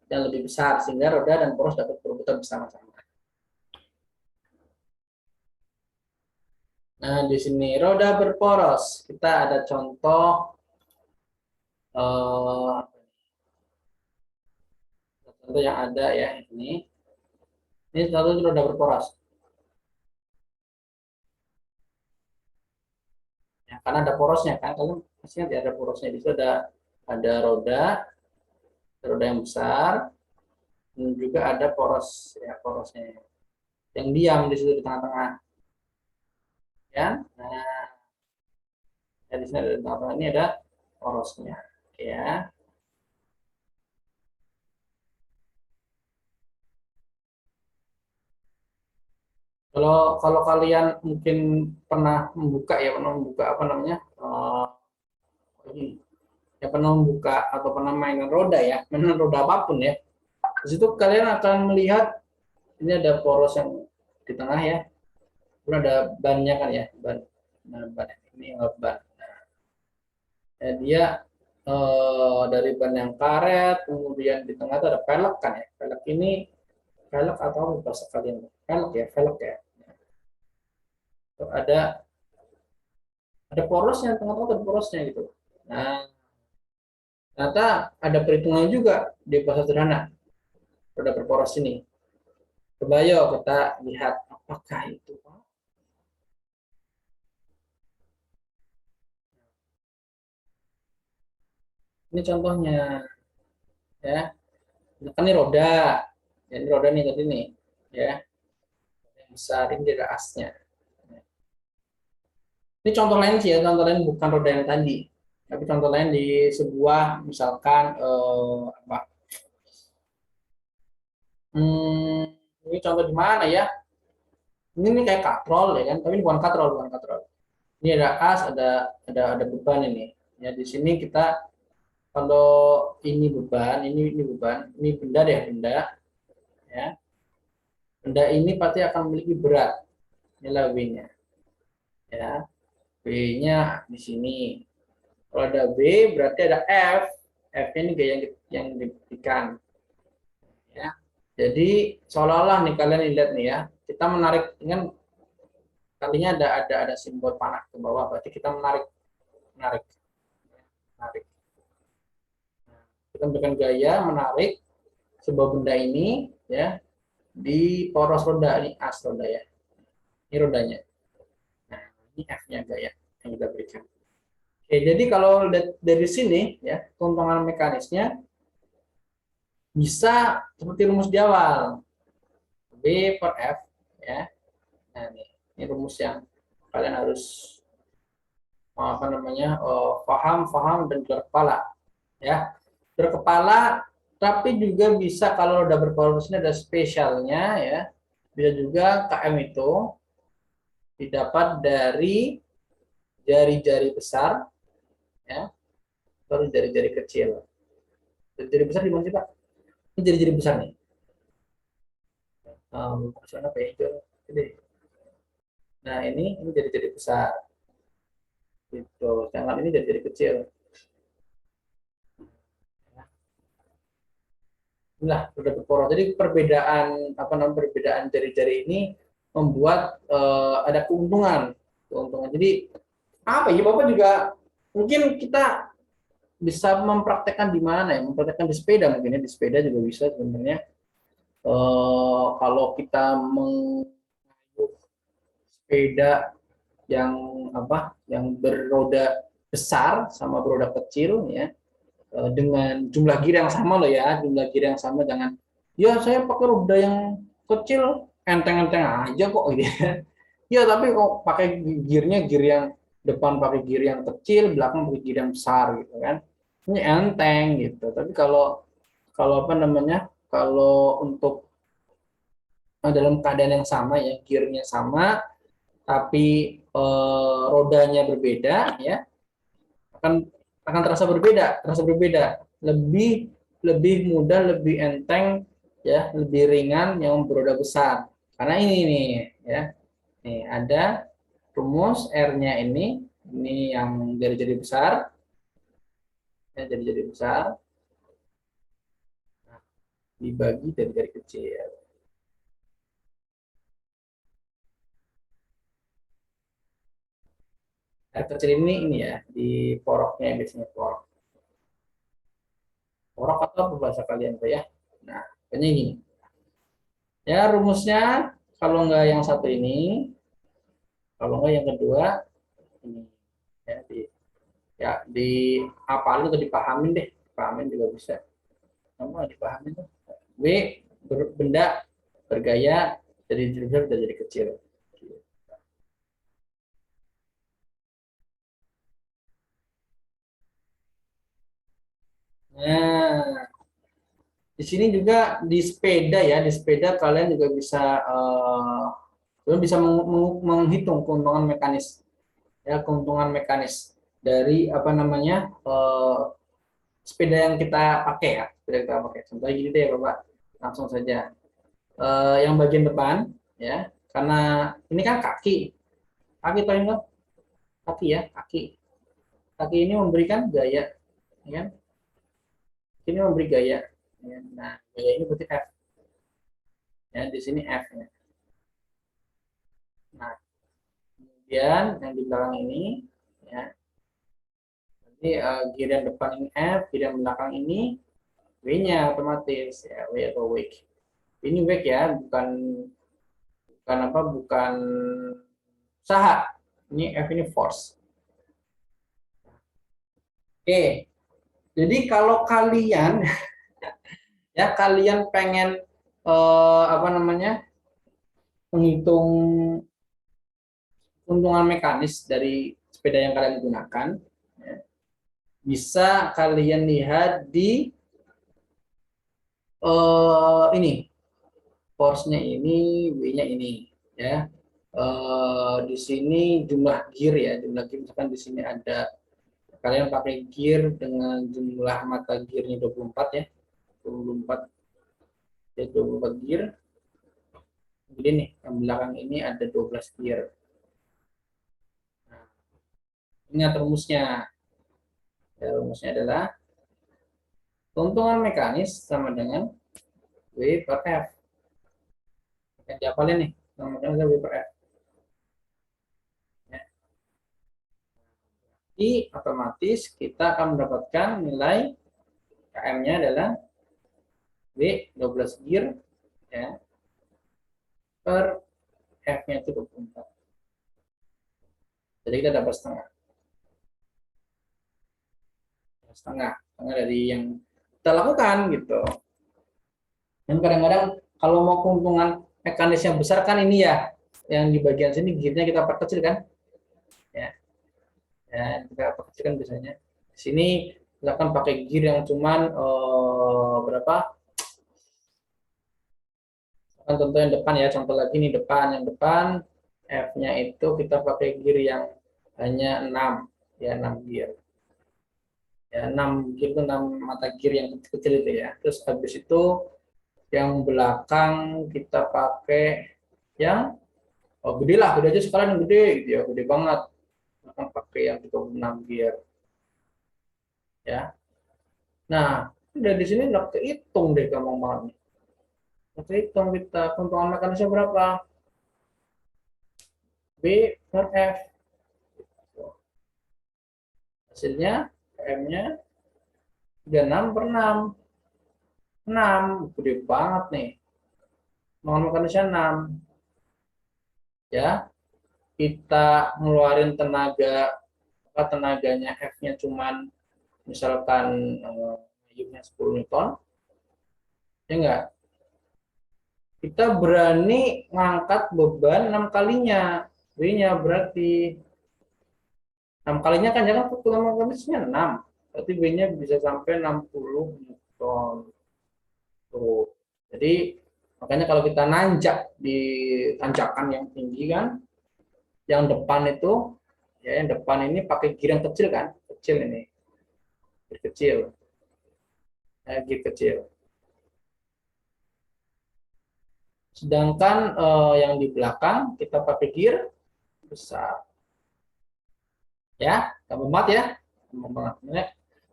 dan lebih besar sehingga roda dan poros dapat berputar bersama-sama. Nah, di sini roda berporos. Kita ada contoh eh, contoh yang ada ya ini. Ini satu roda berporos. Ya, karena ada porosnya kan. Kalian masih ingat ya, ada porosnya. Di situ ada roda yang besar, dan juga ada poros ya, porosnya yang diam di situ di tengah-tengah ya. Nah, ya, di sini ada di tengah-tengah ini ada porosnya ya. Kalau kalau kalian mungkin pernah membuka apa namanya? Ya pernah membuka atau pernah mainan roda ya, mainan roda apapun ya. Di situ kalian akan melihat ini ada poros yang di tengah ya, kemudian ada bannya kan ya, ban. Nah, ban ini ban. Ya, dia dari ban yang karet, kemudian di tengah itu ada pelek kan ya. Pelek ini, pelek atau apa bahasa kalian? Pelek ya, pelek ya. Terus ada porosnya, tengah-tengah ada porosnya gitu. Nah, ternyata ada perhitungannya juga di bahasa sederhana roda berporos ini. Coba yuk kita lihat apakah itu. Ini contohnya ya. Misalkan ini roda. Ya, ini roda nih tadi nih ya. Yang besar ini ada asnya. Ini contoh lain sih ya, contoh lain bukan roda yang tadi. Tapi contoh lain di sebuah misalkan apa? Hmm, ini contoh di mana ya? Ini kayak katrol ya kan, tapi ini bukan katrol, bukan katrol. Ini ada as, ada beban ini. Ya di sini kita kalau ini beban, ini beban, ini benda deh, benda ya. Benda ini pasti akan memiliki berat, nilai W-nya ya. W-nya di sini. Kalau ada B berarti ada F. F-nya ini gaya yang diberikan ya. Jadi seolah-olah nih kalian lihat nih ya, kita menarik dengan kalinya ada simbol panah ke bawah, berarti kita menarik menarik menarik. Nah, kita memberikan gaya menarik sebuah benda ini ya di poros roda, ini as roda ya. Ini rodanya. Nah, ini F-nya gaya yang kita berikan. Oke, jadi kalau dari sini ya, keuntungan mekanisnya bisa seperti rumus di awal. B per F ya. Nah, ini rumus yang kalian harus apa namanya? Paham dan berkepala ya. Berkepala, tapi juga bisa kalau udah berporos ini ada spesialnya ya. Bisa juga KM itu didapat dari jari-jari besar ya, atau jari-jari kecil. Jari-jari besar di mana sih Pak? Ini jari-jari besar nih. Maksudnya apa ya, hijau gede. Nah ini jari-jari besar gitu. Sedangkan ini jari-jari kecil. Inilah udah berporos. Jadi perbedaan apa namanya, perbedaan jari-jari ini membuat ada keuntungan keuntungan. Jadi apa ya, Bapak juga mungkin kita bisa mempraktekkan di mana ya, mempraktekkan di sepeda mungkin ya, di sepeda juga bisa sebenarnya. Kalau kita mengayuh sepeda yang apa, yang beroda besar sama beroda kecil ya, dengan jumlah gear yang sama loh ya, jumlah gear yang sama, jangan ya saya pakai roda yang kecil enteng-enteng aja kok gitu ya. Ya tapi kok pakai gearnya, gear yang depan pakai gear yang kecil, belakang pakai gear yang besar gitu kan, ini enteng gitu. Tapi kalau kalau apa namanya, kalau untuk dalam keadaan yang sama ya, gearnya sama tapi rodanya berbeda ya, akan terasa berbeda, lebih lebih mudah, lebih enteng ya, lebih ringan yang beroda besar. Karena ini nih ya, nih ada rumus R-nya ini yang jadi besar ya, jadi besar dibagi dari kecil. R kecil ini ya di poroknya, biasanya porok porok atau apa bahasa kalian tuh ya. Nah, pokoknya gini ya rumusnya, kalau nggak yang satu ini, kalau nggak yang kedua ini ya, di apalin atau dipahamin deh, pahamin juga bisa, sama dipahamin tuh. W, benda bergaya dari besar jadi kecil. Nah, di sini juga di sepeda ya, di sepeda kalian juga bisa kalian bisa menghitung keuntungan mekanis ya, keuntungan mekanis dari apa namanya, sepeda yang kita pakai ya, sepeda yang kita pakai. Contohnya gini deh Bapak, langsung saja. Yang bagian depan ya, karena ini kan kaki, kaki tahu nggak? Kaki ya, kaki. Kaki ini memberikan gaya, ya kan? Ini memberi gaya. Ya. Nah, gaya ini berarti F. Ya, di sini F ya. Nah, kemudian yang di belakang ini ya. Jadi gear yang depan ini F, gear yang belakang ini W-nya otomatis ya, W atau wake. Ini wake ya, bukan bukan apa, bukan saha. Ini F ini force. Oke. Jadi kalau kalian ya, kalian pengen apa namanya, menghitung keuntungan mekanis dari sepeda yang kalian gunakan ya, bisa kalian lihat di ini force-nya ini, W-nya ini ya. Di sini jumlah gear ya, jumlah gear, misalkan di sini ada, kalian pakai gear dengan jumlah mata gearnya 24 ya, 24 ya, 24 gear. Kemudian nih yang belakang ini ada 12 gear. Nah, ingat rumusnya. Ya, rumusnya adalah keuntungan mekanis sama dengan W per F. Yang diapalin nih, keuntungan mekanis W per F. Ya. Jadi otomatis kita akan mendapatkan nilai KM-nya adalah W 12 gear ya, per F-nya itu 24. Jadi kita dapat setengah. Setengah. Setengah dari yang kita lakukan gitu. Dan kadang-kadang kalau mau keuntungan mekanis yang besar kan ini ya, yang di bagian sini gearnya kita perkecil kan, ya, ya kita perkecil kan biasanya. Di sini silakan pakai gear yang cuman berapa? Kan contoh yang depan ya, contoh lagi nih depan, yang depan F-nya itu kita pakai gear yang hanya 6 ya, 6 gear. Ya, 6 gear itu 6 mata gear yang kecil-kecil itu ya. Terus habis itu yang belakang kita pakai yang gede lah, gede aja sekalian yang gede gitu ya, gede banget. Akan pakai yang 36 gear ya. Nah, udah di sini udah kehitung deh gampang banget nih. Udah kehitung kita keuntungan mekanisnya berapa? B per F. Hasilnya M-nya 36 per 6. 6, gede banget nih. Mohon mekanisnya 6. Ya, kita ngeluarin tenaganya F-nya cuman misalkan U-nya 10 Newton, ya enggak? Kita berani ngangkat beban 6 kalinya. W-nya berarti 6 kalinya kan jangan perkembangan mekanisnya 6. Berarti W-nya bisa sampai 60 Newton. Tuh. Jadi makanya kalau kita nanjak di tanjakan yang tinggi kan, yang depan itu ya yang depan ini pakai giring kecil kan, kecil ini, gir kecil, gir kecil. Sedangkan yang di belakang kita pakai gear besar. Ya, gampang banget ya. Gampang banget. Nah,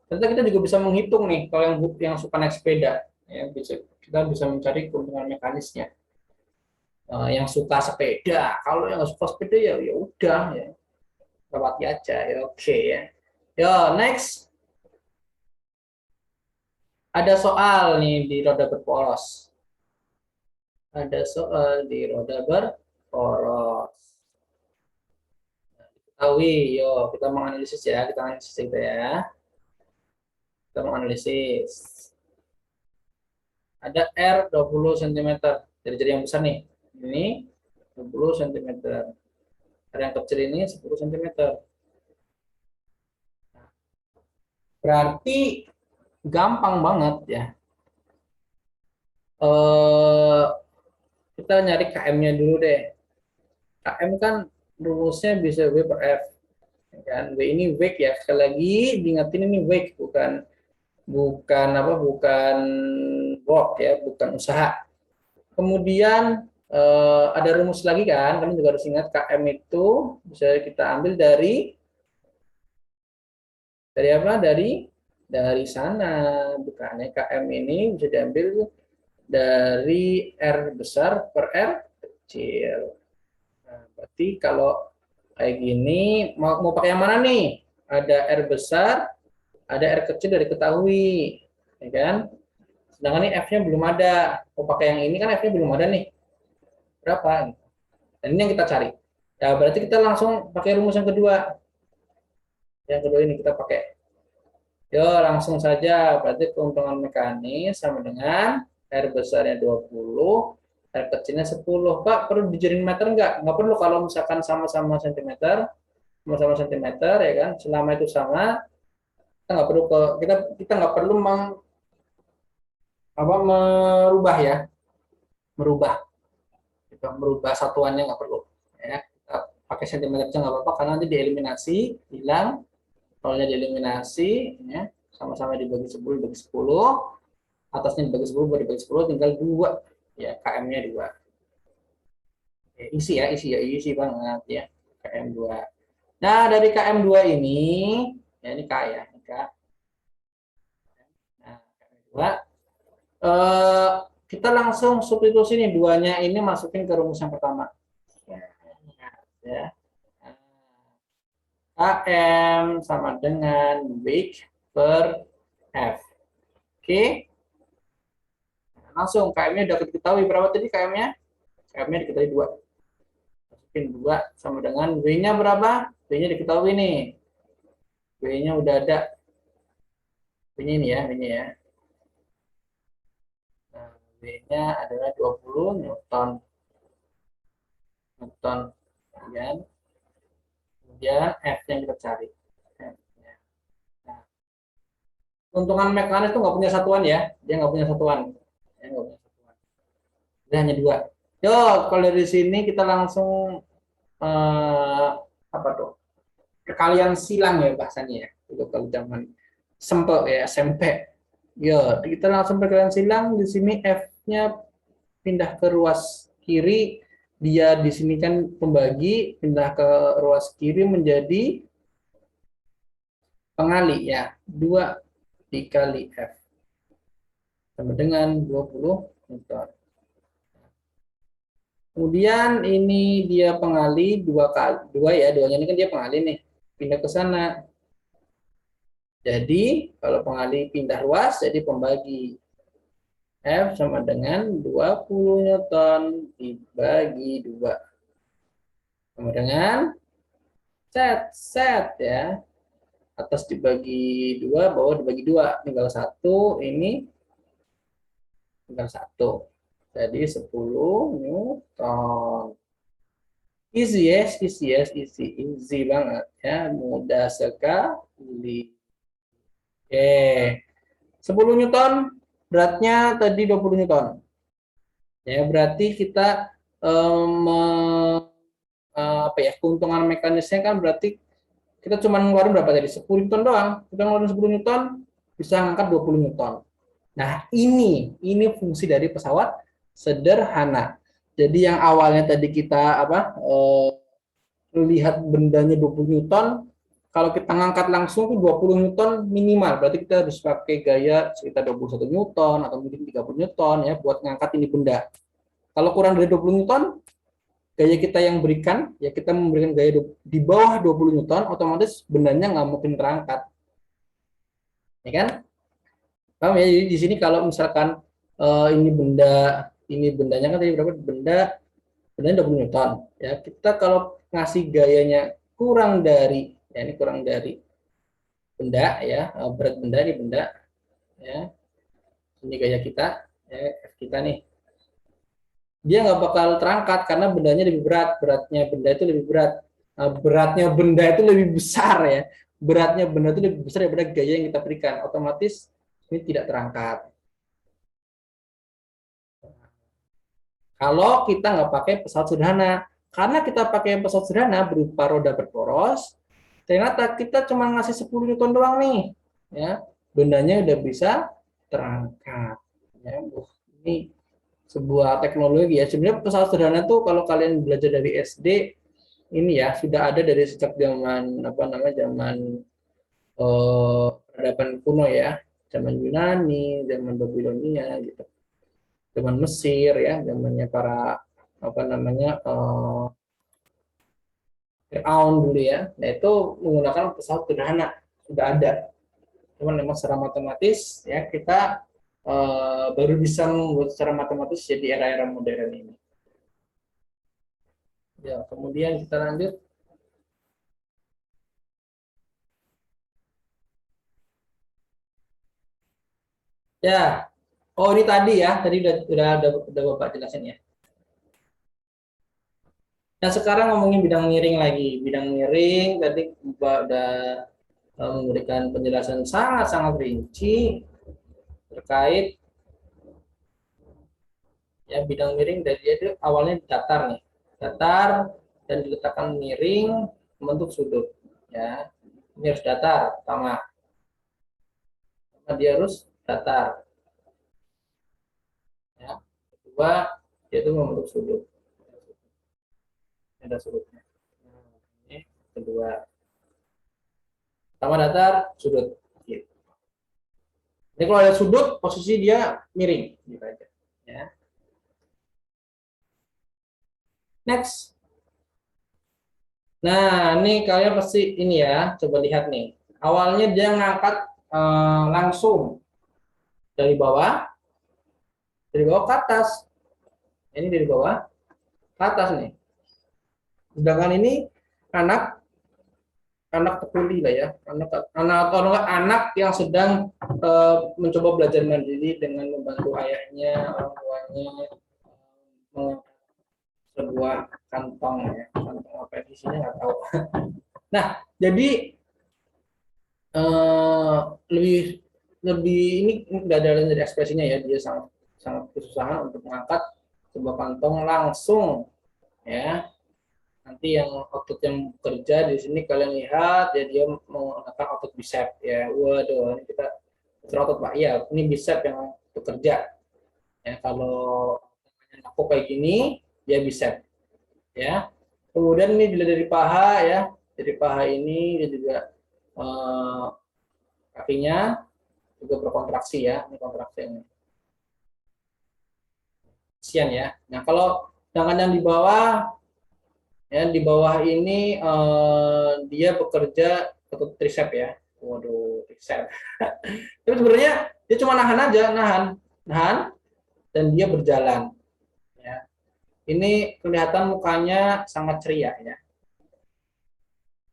ternyata kita juga bisa menghitung nih kalau yang suka naik sepeda, ya kita bisa mencari keuntungan mekanisnya. Yang suka sepeda, kalau yang nggak suka sepeda ya ya udah ya, lewati aja ya oke ya. Yo, next. Ada soal nih di roda berporos. Ada soal di roda berporos. Ketahui, yo kita menganalisis ya, kita analisis kita ya. Kita menganalisis. Ada R 20 cm. Jadi yang besar nih. Ini 20 cm. R yang kecil ini 10 cm. Berarti gampang banget ya. Eh, kita nyari KM-nya dulu deh. KM kan rumusnya bisa W per F. Kan? W ini wake ya. Sekali lagi diingetin ini wake, bukan bukan apa bukan work ya, bukan usaha. Kemudian ada rumus lagi kan, kalian juga harus ingat KM itu bisa kita ambil dari apa? Dari sana, bukannya KM ini bisa diambil dari R besar per R kecil. Nah, berarti kalau kayak gini mau pakai yang mana nih? Ada R besar, ada R kecil dari ketahui, ya kan? Sedangkan ini F-nya belum ada. Mau pakai yang ini kan F-nya belum ada nih. Berapa? Dan ini yang kita cari. Ya, berarti kita langsung pakai rumus yang kedua. Yang kedua ini kita pakai. Yo, langsung saja. Berarti keuntungan mekanis sama dengan R besarnya 20, R kecilnya 10. Pak, perlu dijadiin meter enggak? Enggak perlu kalau misalkan sama-sama sentimeter, sama-sama sentimeter ya kan. Selama itu sama, kita nggak perlu kita nggak perlu merubah ya, merubah satuannya nggak perlu. Ya, kita pakai sentimeter aja nggak apa-apa karena nanti dieliminasi, hilang. Nolnya dieliminasi, ya, sama-sama dibagi 10 dibagi 10, atasnya dibagi 10 dibagi 10, tinggal 2, ya KM-nya 2. Ya, isi banget ya KM 2. Nah, dari KM 2 ini, ya ini K ya, ini K. Nah, KM 2, kita langsung substitusi nih, duanya ini masukin ke rumus yang pertama. Ya. KM sama dengan weak per F. Oke. Langsung KM-nya udah diketahui berapa tadi KM-nya? KM-nya diketahui 2. Masukin 2 sama dengan W-nya berapa? W-nya diketahui nih. W-nya udah ada. W-nya ini ya, W-nya ya. Nah, W-nya adalah 20 Newton. Newton. Kemudian F-nya kita cari. F-nya. Nah, keuntungan mekanis itu nggak punya satuan ya. Dia nggak punya satuan. Dia nggak punya satuan. Dia hanya 2. Yo, kalau dari sini kita langsung apa tuh? Perkalian silang ya bahasanya ya. Itu kalau zaman sempe ya, SMP. Ya, kita langsung perkalian silang. Di sini F-nya pindah ke ruas kiri, dia di sini kan pembagi, pindah ke ruas kiri menjadi pengali ya. 2 dikali F sama dengan 20 Newton. Kemudian ini dia pengali 2 kali, 2 ya, 2-nya ini kan dia pengali nih. Pindah ke sana. Jadi kalau pengali pindah ruas, jadi pembagi. F sama dengan 20 Newton dibagi 2. Sama dengan set ya. Atas dibagi 2, bawah dibagi 2. Tinggal 1, ini tinggal 1. Jadi 10 Newton. Easy yes, easy yes, easy banget ya, mudah sekali. Oke, 10 Newton, beratnya tadi 20 Newton. Ya, berarti kita apa ya, keuntungan mekanisnya kan berarti kita cuma ngeluarin berapa tadi? 10 Newton doang. Kita ngeluarin 10 Newton bisa ngangkat 20 Newton. Nah, ini fungsi dari pesawat sederhana. Jadi yang awalnya tadi kita lihat bendanya 20 Newton, kalau kita ngangkat langsung tuh 20 Newton minimal, berarti kita harus pakai gaya sekitar 21 Newton atau mungkin 30 Newton ya buat ngangkat ini benda. Kalau kurang dari 20 Newton, gaya kita yang berikan, ya kita memberikan gaya di bawah 20 Newton, otomatis bendanya nggak mungkin terangkat. Ya kan? Paham ya? Jadi di sini kalau misalkan ini bendanya kan tadi berapa? Bendanya 20 Newton. Ya, kita kalau ngasih gayanya kurang dari, ya ini kurang dari benda ya, berat benda ini benda ya, ini gaya kita ya, F kita nih, dia nggak bakal terangkat karena bendanya lebih berat, beratnya benda itu lebih berat. Nah, beratnya benda itu lebih besar ya, beratnya benda itu lebih besar daripada gaya yang kita berikan, otomatis ini tidak terangkat. Kalau kita nggak pakai pesawat sederhana, karena kita pakai pesawat sederhana berupa roda berporos, ternyata kita cuma ngasih 10 Newton doang nih, ya bendanya udah bisa terangkat. Ya, ini sebuah teknologi ya. Sebenarnya pesawat sederhana tuh kalau kalian belajar dari SD ini ya sudah ada dari sejak zaman apa namanya zaman peradaban kuno ya, zaman Yunani, zaman Babilonia gitu, zaman Mesir ya, zamannya para apa namanya Fir'aun dulu ya. Nah itu menggunakan pesawat sederhana sudah ada. Cuman memang secara matematis ya kita baru bisa membuat secara matematis jadi era-era modern ini. Ya, kemudian kita lanjut. Ya, oh ini tadi ya, tadi udah Bapak jelasin ya. Nah sekarang ngomongin bidang miring lagi. Bidang miring tadi Bapak udah memberikan penjelasan sangat-sangat rinci terkait ya bidang miring dari dia itu awalnya datar nih, datar dan diletakkan miring membentuk sudut ya. Ini harus datar pertama, dia harus datar ya. Kedua dia itu membentuk sudut, ada sudutnya. Nah, ini kedua, pertama datar sudut gitu. Ini kalau ada sudut posisi dia miring gitu aja ya. Next. Nah, ini kalian pasti ini ya, coba lihat nih. Awalnya dia ngangkat langsung dari bawah, ke atas. Ini dari bawah ke atas nih. Sedangkan ini anak anak tekuli lah ya, anak yang sedang mencoba belajar mandiri dengan membantu ayahnya, orang tuanya mengangkat sebuah kantong ya, kantong apa isinya nggak tahu. Nah, jadi eh, lebih lebih ini nggak ada dari ekspresinya ya, dia sangat sangat kesusahan untuk mengangkat sebuah kantong langsung ya. Nanti yang otot yang kerja di sini kalian lihat ya, dia menggunakan otot bicep ya. Waduh, ini kita otot pak ya, ini bicep yang bekerja ya. Kalau aku kayak gini dia bicep ya. Kemudian ini dilihat dari paha ya, dari paha ini dia juga eh, kakinya juga berkontraksi ya, ini kontraksi ini sian ya. Nah kalau sedangkan yang di bawah ya, di bawah ini dia bekerja otot tricep ya. Waduh, set. Tapi sebenarnya dia cuma nahan aja, nahan, dan dia berjalan. Ya. Ini kelihatan mukanya sangat ceria ya,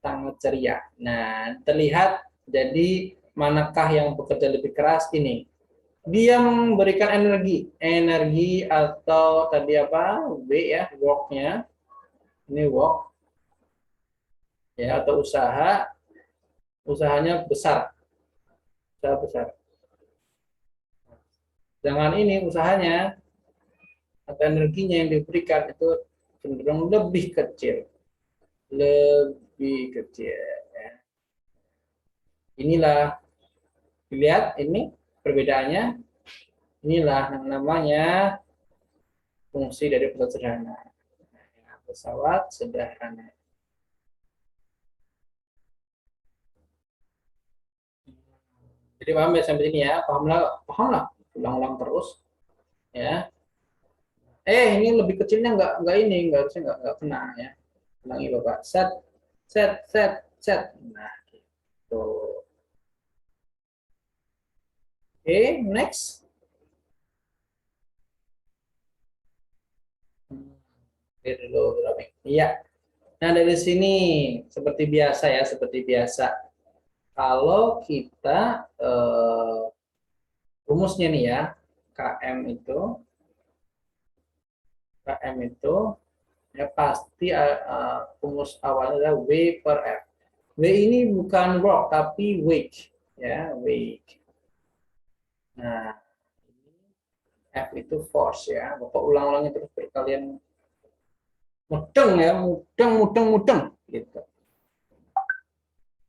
sangat ceria. Nah, terlihat jadi manakah yang bekerja lebih keras ini? Dia memberikan energi atau tadi apa? W ya, work-nya. Ini work ya atau usahanya besar, usaha besar. Jangan ini usahanya atau energinya yang diberikan itu cenderung lebih kecil, lebih kecil. Ya. Inilah lihat ini perbedaannya. Inilah yang namanya fungsi dari pesawat sederhana. Pesawat sederhana. Jadi paham ya sampai sini ya, paham lah, ulang-ulang terus ya. Ini lebih kecilnya nggak ini, nggak harusnya nggak kena ya. Ulangi bapak, set, set, set, set. Nah, gitu. Oke, next. Oke, dulu, iya. Nah dari sini seperti biasa ya, seperti biasa. Kalau kita rumusnya nih ya, KM itu KM itu ya pasti rumus awalnya adalah W per F. W ini bukan work tapi weight ya, weight. Nah, F itu force ya. Bapak ulang-ulangnya terus berkalian mudeng ya, mudeng gitu.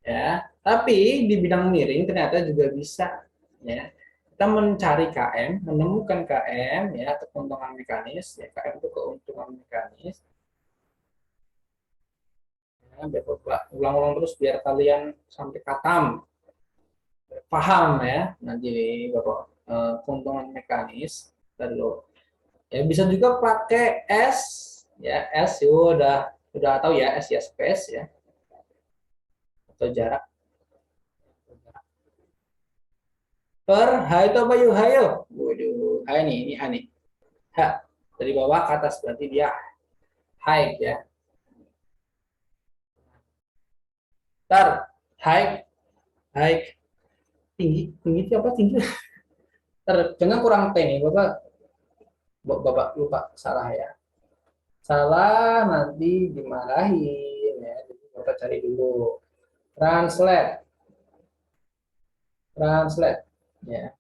Ya, tapi di bidang miring ternyata juga bisa ya. Kita mencari KM, menemukan KM ya, atau keuntungan mekanis ya. KM itu keuntungan mekanis. Ya, biar Bapak ulang-ulang terus biar kalian sampai katam paham ya. Nanti Bapak keuntungan mekanis lalu ya bisa juga pakai S ya, S itu udah tahu ya, S ya space ya atau jarak per H itu apa yuk, hayo. Waduh, H ini H nih. H dari bawah ke atas berarti dia high ya. Tar high, high tinggi, tinggi itu apa tinggi? Tar jangan kurang T nih, bapak lupa salah ya. Salah nanti dimarahin ya. Jadi bapak cari dulu. Translate, translate ya.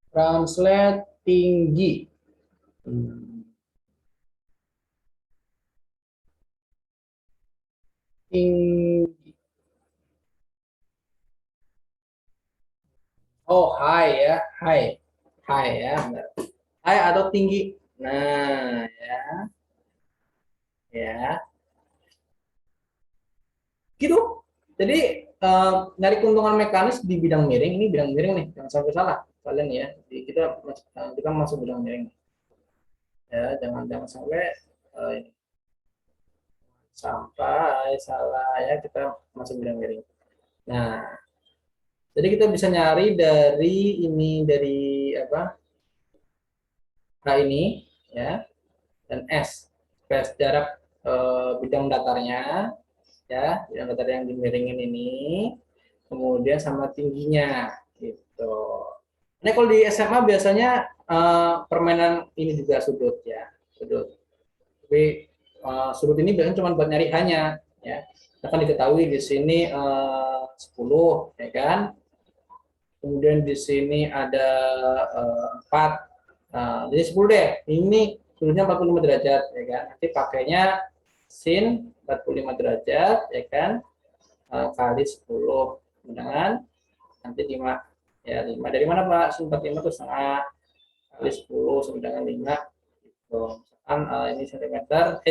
Translate tinggi. Hmm. Tinggi. Oh, high ya, high. High ya, benar. High atau tinggi. Nah, ya, ya. Gitu. Jadi nyari keuntungan mekanis di bidang miring, ini bidang miring nih, jangan sampai salah kalian ya. Jadi kita masuk bidang miring. Ya, jangan jangan uh, sampai salah ya, kita masuk bidang miring. Nah, jadi kita bisa nyari dari ini dari apa? H ini ya dan S. Space jarak bidang datarnya ya, bidang datar yang dimiringin ini. Kemudian sama tingginya gitu. Ini kalau di SMA biasanya permainan ini juga sudut ya, sudut. Tapi sudut ini biasanya cuma buat nyari hanya ya. Akan diketahui di sini 10 ya kan. Kemudian di sini ada 4. Jadi 10 deh. Ini sudutnya 45 derajat ya kan. Nanti pakainya sin 45 derajat ya kan kali 10 dengan nanti 5 ya 5 dari mana Pak? 45 itu setengah kali 10 sama dengan 5 gitu. Misalkan ini cm,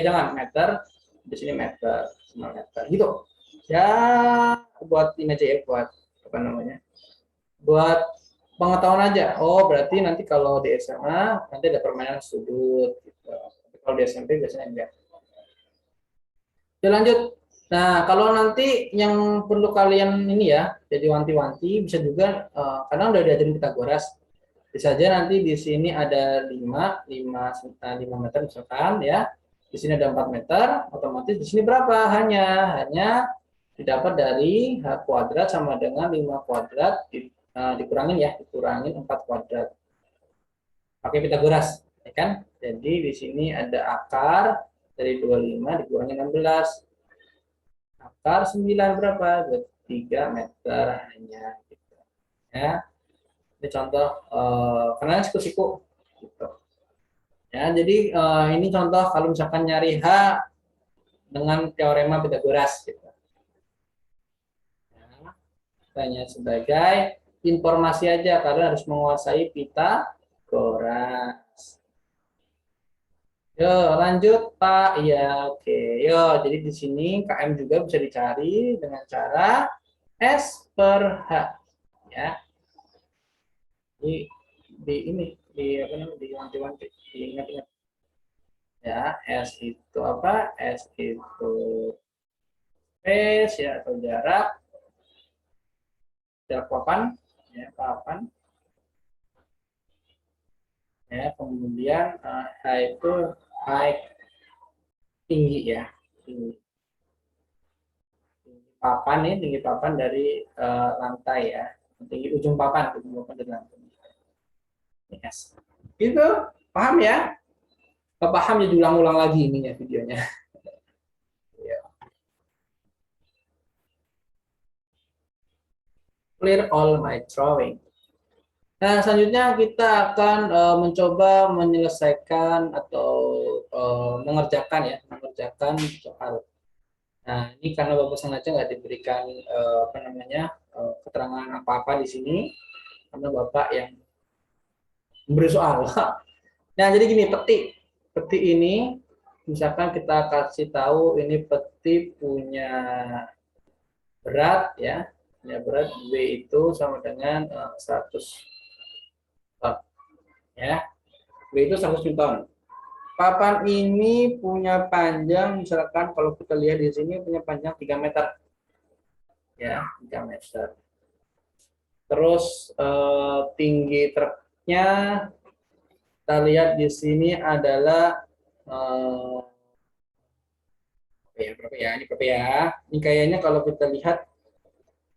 jangan meter, di sini meter, sama meter gitu. Ya buat ini aja ya, buat apa namanya? Buat pengetahuan aja. Oh, berarti nanti kalau di SMA nanti ada permainan sudut gitu. Tapi kalau di SMP biasanya enggak. Oke, lanjut. Nah, kalau nanti yang perlu kalian ini ya, jadi wanti-wanti bisa juga karena udah diajarin Pitagoras. Bisa aja nanti di sini ada 5 meter misalkan ya. Di sini ada 4 meter, otomatis di sini berapa? Hanya didapat dari H kuadrat sama dengan 5 kuadrat dikurangin ya, dikurangin 4 kuadrat. Pakai Pitagoras, ya kan? Jadi di sini ada akar dari 25 dikurangi 16. Akar 9 berapa? 3 meter hanya gitu. Ya. Ini contoh karena siku-siku gitu. Ya, jadi ini contoh kalau misalkan nyari H dengan teorema Pitagoras gitu. Ya, hanya sebagai informasi aja karena harus menguasai Pitagoras. Yo, lanjut Pak. Iya, oke. Yo, jadi di sini KM juga bisa dicari dengan cara S per H. Ya, di ini di apa namanya di wanti-wanti diingat-ingat ya. S itu apa? S itu space ya atau jarak papan ya papan ya kemudian H itu height tinggi ya tinggi, tinggi papan nih tinggi papan dari lantai ya tinggi ujung papan dari lantai yes. Itu paham ya. Kalau paham ya diulang-ulang lagi ini ya videonya. Clear all my drawing. Nah, selanjutnya kita akan mencoba menyelesaikan atau mengerjakan soal. Nah, ini karena Bapak sengaja nggak diberikan apa namanya keterangan apa-apa di sini, karena Bapak yang memberi soal. Nah, jadi gini, peti ini, misalkan kita kasih tahu ini peti punya berat ya, punya berat W itu sama dengan 100 ton ya, W itu 100 ton. Papan ini punya panjang, misalkan kalau kita lihat di sini punya panjang 3 meter ya, 3 meter. Terus tinggi truknya kita lihat di sini adalah berapa ya? Ini berapa ya? Ini kayaknya kalau kita lihat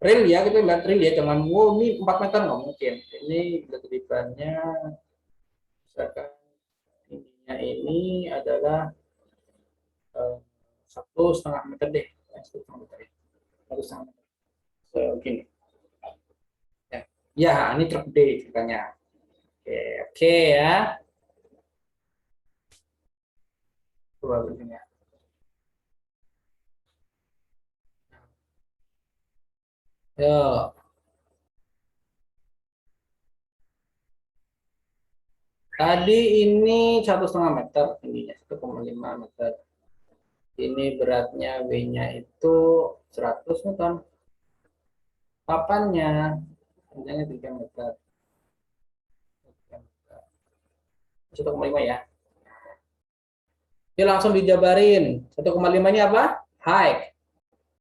real ya, kita lihat real ya, jangan wow ini 4 meter nggak mungkin. Ini ketebalannya misalkan tingginya ini adalah 1,5 meter deh, 1,5 meter ya, 1,5 meter. Segini. Ya, ya ini truk D ceritanya. Oke, oke ya. Coba begini ya. Yo, tadi ini 1,5 meter tingginya, 1,5 meter. Ini beratnya W-nya itu 100 ton. Papannya panjangnya 3 meter. 1,5 ya. Ini langsung dijabarin. 1,5 ini apa? Height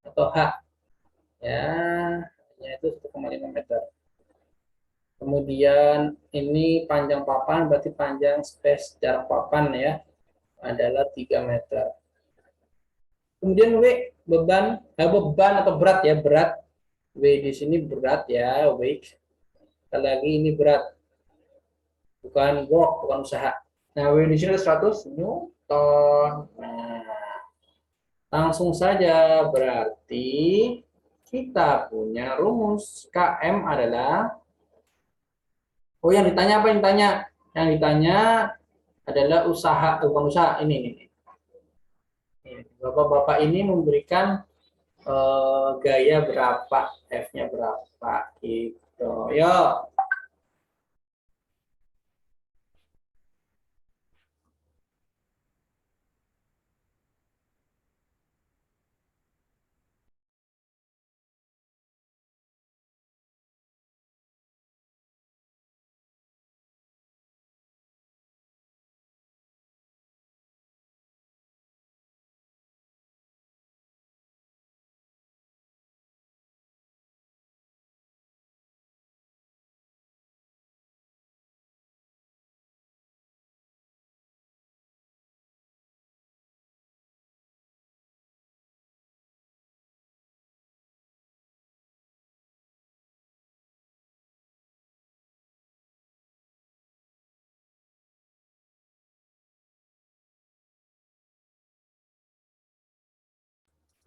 atau H. Ya, itu 1,5 meter. Kemudian ini panjang papan berarti panjang space jarak papan ya adalah 3 meter. Kemudian W beban atau berat ya, berat. W di sini berat ya, weight. Sekali lagi ini berat, bukan work, bukan usaha. Nah, W di sini 100 Newton. Nah, langsung saja berarti kita punya rumus KM adalah yang ditanya apa yang ditanya? Yang ditanya adalah usaha, bukan usaha ini. Bapak-bapak ini memberikan gaya berapa, F-nya berapa gitu. Yuk.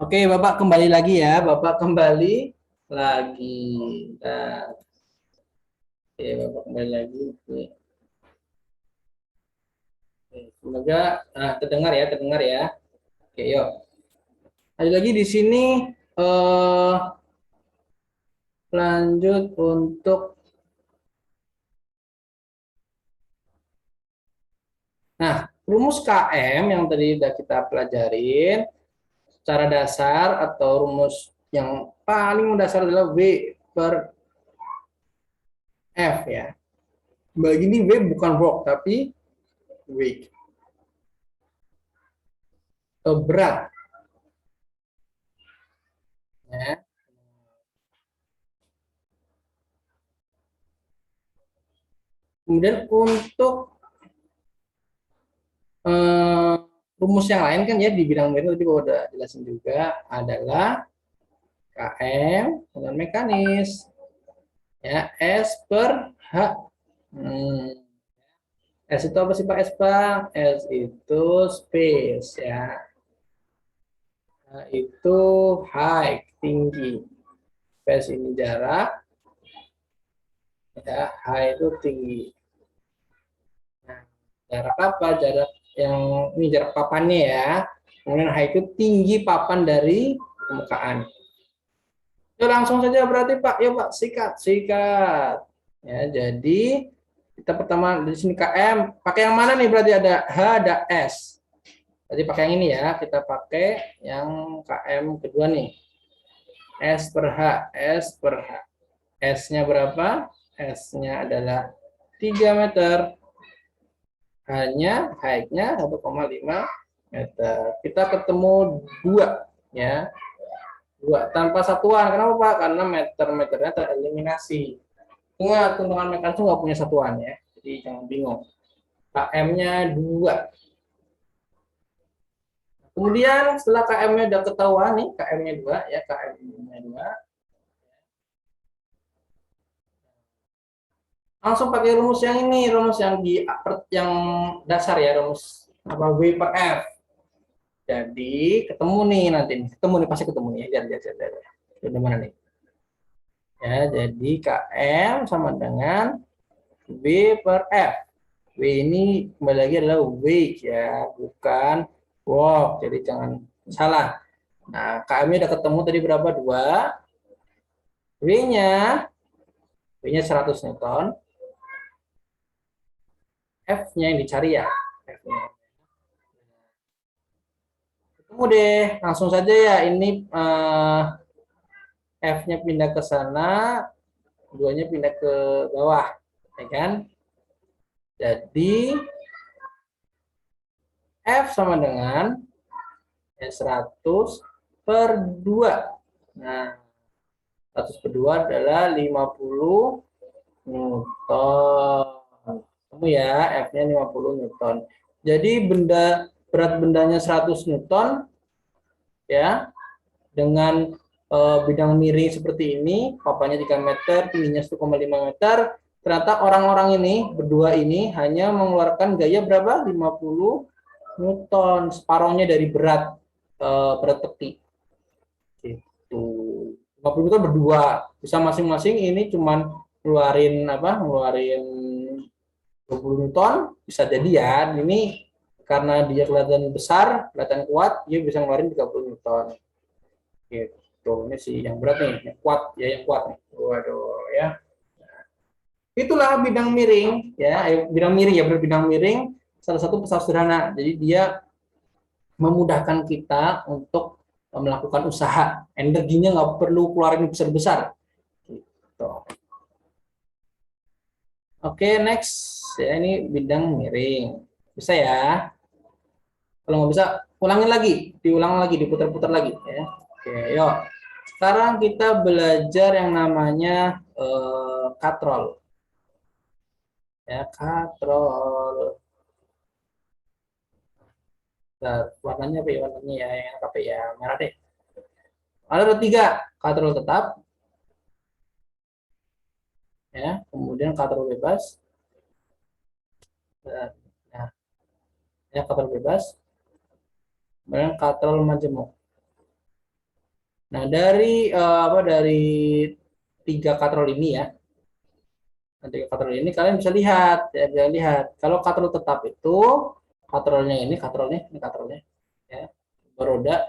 Oke, Bapak kembali lagi ya. Bapak kembali lagi. Nah, oke, Bapak kembali lagi. Oke. Semoga terdengar ya, terdengar ya. Oke, yuk. Ada lagi di sini eh lanjut untuk rumus KM yang tadi sudah kita pelajarin secara dasar atau rumus yang paling mendasar adalah W per F ya. Bagi ini W bukan work tapi weight, berat ya. Kemudian untuk eh, rumus yang lain kan ya di bidang metode tadi udah jelasin juga adalah KM dengan mekanis ya S per H. Hmm. S itu apa sih Pak? S Pak? S itu space ya. H itu height tinggi. Space ini jarak ya. H itu tinggi. Nah, jarak apa? Jarak yang ini jarak papannya ya. Kemudian H itu tinggi papan dari permukaan. Ya, langsung saja berarti Pak. Ya Pak, sikat, sikat. Ya, jadi kita pertama di sini KM. Pakai yang mana nih? Berarti ada H, ada S. Jadi pakai yang ini ya. Kita pakai yang KM kedua nih. S per H, S per H. S-nya berapa? S-nya adalah 3 meter. Hanya height-nya 1,5 meter. Kita ketemu 2 ya. 2 tanpa satuan. Kenapa Pak? Karena meter-meternya tereliminasi. Ingat, hitungan mekanis itu nggak punya satuan ya. Jadi jangan bingung. KM-nya 2. Kemudian setelah KM-nya udah ketahuan nih, KM-nya 2 ya, KM-nya 2. Langsung pakai rumus yang ini, rumus yang di yang dasar ya, rumus apa W per F. Jadi ketemu nih nanti, ketemu nih pasti ketemu nih ya, lihat. Di mana nih? Ya, jadi KM sama dengan W per F. W ini kembali lagi adalah weight ya, bukan walk. Jadi jangan salah. Nah, KM-nya udah ketemu tadi berapa? 2. W-nya, W-nya 100 Newton. F-nya yang dicari ya. F-nya. Ketemu deh, langsung saja ya. Ini F-nya pindah ke sana, 2-nya pindah ke bawah. Ya kan? Jadi F sama dengan 100 per 2. Nah, 100 per 2 adalah 50 Newton. Kamu ya, F-nya 50 Newton. Jadi berat bendanya 100 Newton ya, dengan bidang miring seperti ini, papannya 3 meter, tingginya 1,5 meter. Ternyata orang-orang ini berdua ini hanya mengeluarkan gaya berapa? 50 Newton, separohnya dari berat peti. Gitu. 50 Newton berdua. Bisa masing-masing ini cuman ngeluarin apa? Ngeluarin 20 Newton bisa jadi ya. Ini karena dia kelihatan besar, kelihatan kuat, dia bisa ngeluarin 30 Newton. Gitu. Ini sih yang berat nih, yang kuat ya, yang kuat nih. Waduh ya. Itulah bidang miring ya, bidang miring ya, berbidang miring salah satu pesawat sederhana. Jadi dia memudahkan kita untuk melakukan usaha. Energinya nggak perlu keluarin besar-besar. Gitu. Oke, next ya, ini bidang miring. Bisa ya? Kalau nggak bisa, ulangin lagi, diulang lagi, diputar-putar lagi ya. Oke, yuk. Sekarang kita belajar yang namanya katrol. Ya, katrol. Nah, warnanya apa ya? Warnanya ya, yang apa ya? Merah deh. Ada 3, katrol tetap, ya. Kemudian katrol bebas. Nah, ya katrol bebas. Kemudian katrol majemuk. Nah, dari tiga katrol ini ya, tiga katrol ini kalian bisa lihat, ya, bisa lihat. Kalau katrol tetap itu katrolnya, ya, beroda,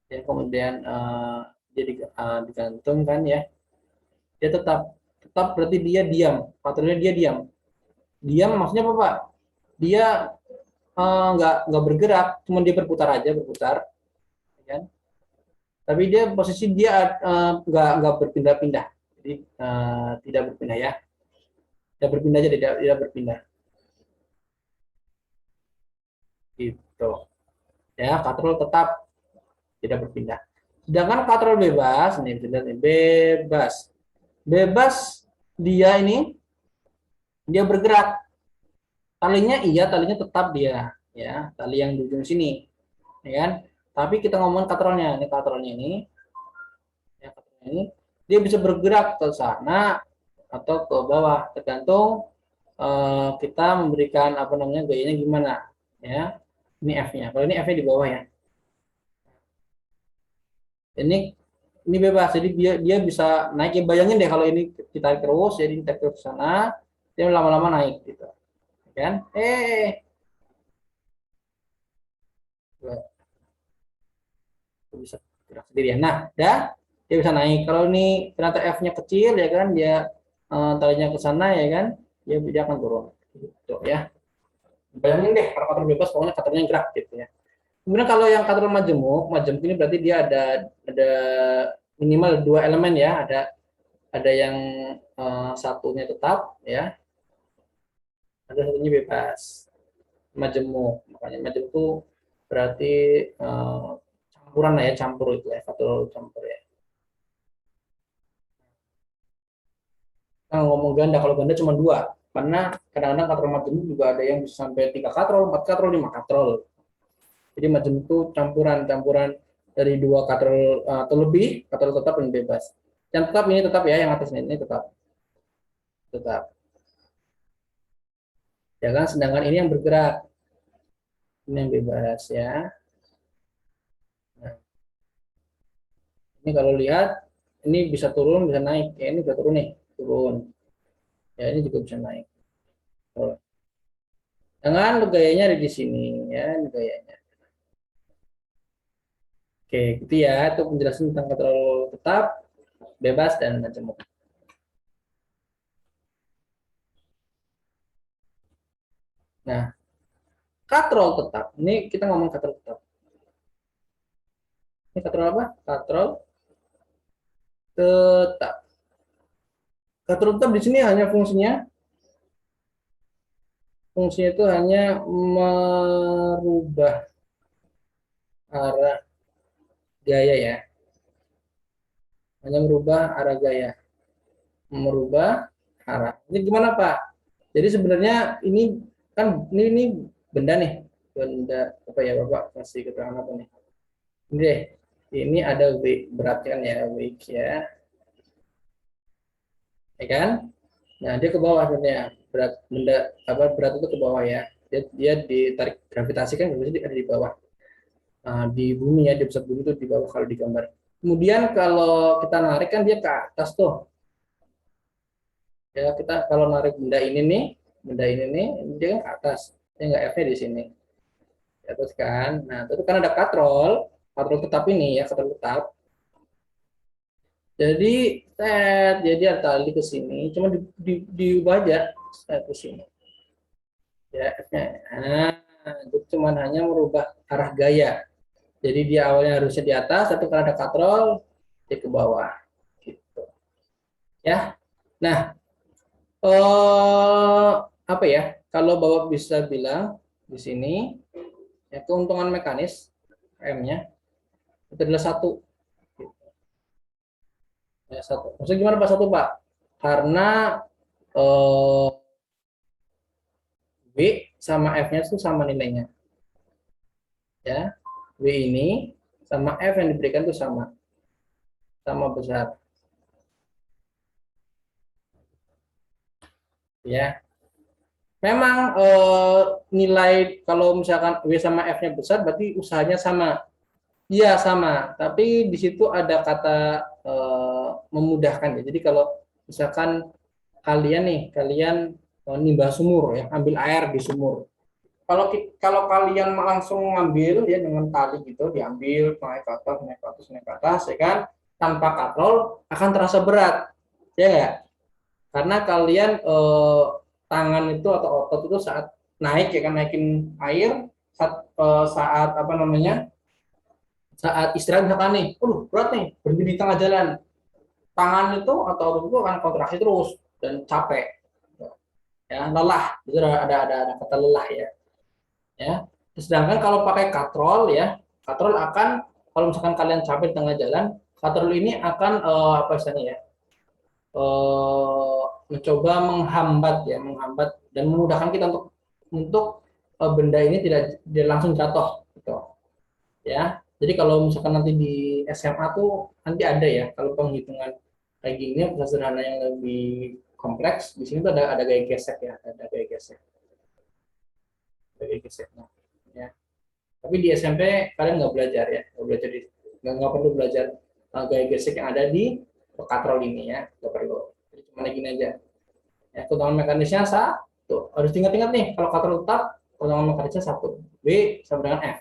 ya, kemudian jadi digantung kan ya, dia tetap tetap berarti dia diam, katrolnya dia diam. Diam maksudnya apa Pak? Dia nggak bergerak, cuma dia berputar aja, berputar, ya kan? Tapi dia posisi dia nggak berpindah-pindah, jadi tidak berpindah ya, tidak berpindah aja, tidak berpindah, gitu. Ya, katrol tetap tidak berpindah. Sedangkan katrol bebas, nih bebas, bebas dia ini dia bergerak, talinya tetap dia, ya, tali yang di ujung sini, ya kan? Tapi kita ngomong katrolnya ini, ya, katrolnya ini dia bisa bergerak ke sana atau ke bawah, tergantung kita memberikan apa namanya gayanya gimana, ya. Ini F-nya. Kalau ini F-nya di bawah ya. Ini ini bebas. Jadi dia dia bisa naik. Ya, bayangin deh kalau ini kita terus, jadi kita terus ke sana, dia lama-lama naik gitu, kan? Bisa gerak sendiri ya. Nah, dah dia bisa naik. Kalau ini ternyata F-nya kecil ya kan, dia talinya ke sana ya kan, dia akan turun. Gitu ya. Bayangin deh kalau katrol bebas pokoknya katrolnya gerak gitu ya. Kemudian kalau yang katrol majemuk ini berarti dia ada minimal dua elemen ya, ada yang satunya tetap ya, ada satunya bebas, majemuk. Makanya majemuk itu berarti campuran lah ya, campur itu ya, katrol campur ya. Nah, ngomong ganda, kalau ganda cuma dua, karena kadang-kadang katrol majemuk juga ada yang bisa sampai tiga katrol, empat katrol, lima katrol. Jadi majemuk itu campuran dari dua katrol atau lebih, katrol tetap dan bebas. Yang tetap ini tetap ya, yang atas ini tetap, tetap. Ya kan, sedangkan ini yang bergerak, ini yang bebas ya. Nah, ini kalau lihat, ini bisa turun, bisa naik. Ya, ini bisa turun nih, turun. Ya, ini juga bisa naik. Jangan gayanya ada di sini ya, ini gayanya. Oke, gitu ya. Itu penjelasan tentang katrol tetap, bebas, dan majemuk. Nah, katrol tetap. Ini kita ngomong katrol tetap. Ini katrol apa? Katrol tetap. Katrol tetap di sini hanya fungsinya itu hanya merubah arah gaya ya. Hanya merubah arah gaya. Merubah arah. Ini gimana Pak? Jadi sebenarnya ini benda nih, benda apa ya Bapak kasih keterangan apa nih? Ini deh, ini ada weight berat kan ya, weight ya, ya kan? Nah dia ke bawah sebenarnya, berat benda apa berat itu ke bawah ya, dia ditarik gravitasi kan, gravitasi ada di bawah. Nah, di bumi ya, di pusat bumi itu di bawah kalau digambar. Kemudian kalau kita narik kan dia ke atas tuh. Ya kita kalau narik benda ini nih, dia kan ke atas, dia nggak F-nya di sini. Ya, terus kan, nah itu kan ada katrol tetap ini ya, katrol tetap. Jadi jadi ada tali ke sini, cuma diubah aja ke sini. Ya, F-nya. Nah, itu cuma hanya merubah arah gaya. Jadi dia awalnya harusnya di atas, tapi karena ada katrol, dia ke bawah. Gitu. Ya. Nah, apa ya? Kalau Bapak bisa bilang di sini, ya, keuntungan mekanis M-nya itu adalah satu. Ya, satu. Maksudnya gimana Pak satu Pak? Karena eh, W sama F-nya itu sama nilainya. Ya, W ini sama F yang diberikan itu sama besar. Ya, memang nilai kalau misalkan W sama F-nya besar berarti usahanya sama. Iya sama, tapi di situ ada kata memudahkan ya. Jadi kalau misalkan kalian nimbah sumur ya, ambil air di sumur. Kalau kalian langsung ngambil ya dengan tali gitu, diambil naik ke atas, naik ke atas, naik ke atas, ya kan, tanpa katrol akan terasa berat, ya nggak? Karena kalian tangan itu atau otot itu saat naik ya kan, naikin air, saat apa namanya, saat istirahat misalkan nih, berat nih, berhenti di tengah jalan, tangan itu atau otot itu akan kontraksi terus dan capek, ya lelah, itu ada kata lelah ya. Ya. Sedangkan kalau pakai katrol ya, katrol akan, kalau misalkan kalian capek di tengah jalan, katrol ini akan apa istilahnya ya, mencoba menghambat ya, menghambat dan memudahkan kita untuk benda ini tidak langsung jatuh gitu ya. Jadi kalau misalkan nanti di SMA tuh nanti ada ya, kalau penghitungan kayak gini sederhana yang lebih kompleks, di sini tuh ada gaya gesek ya, ada gaya gesek, ada gaya gesek. Nah, ya. Tapi di SMP kalian nggak belajar ya, nggak belajar nggak perlu belajar gaya gesek yang ada di katrol ini ya, nggak perlu. Jadi cuma gini aja. Ya, keuntungan mekanisnya satu, harus ingat-ingat nih, kalau katrol tetap keuntungan mekanisnya satu, W sama dengan F.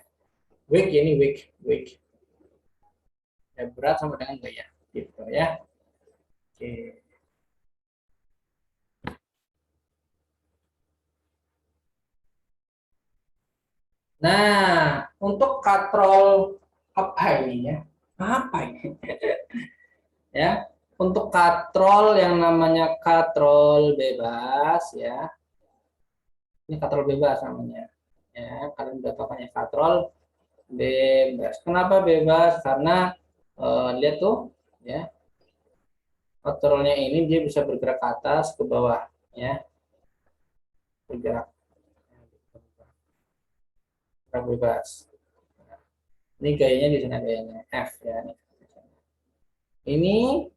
Wake ya, ini wake ya, berat sama dengan gaya gitu ya. Oke. Nah, untuk katrol apa ini ya? Apa ini? Ya, untuk katrol yang namanya katrol bebas ya, ini katrol bebas namanya. Ya, kalian udah tahu kan ya, katrol bebas. Kenapa bebas? Karena lihat tuh ya, katrolnya ini dia bisa bergerak ke atas, ke bawah ya, bergerak, bergerak bebas. Ini gayanya di sana, gayanya F ya. Ini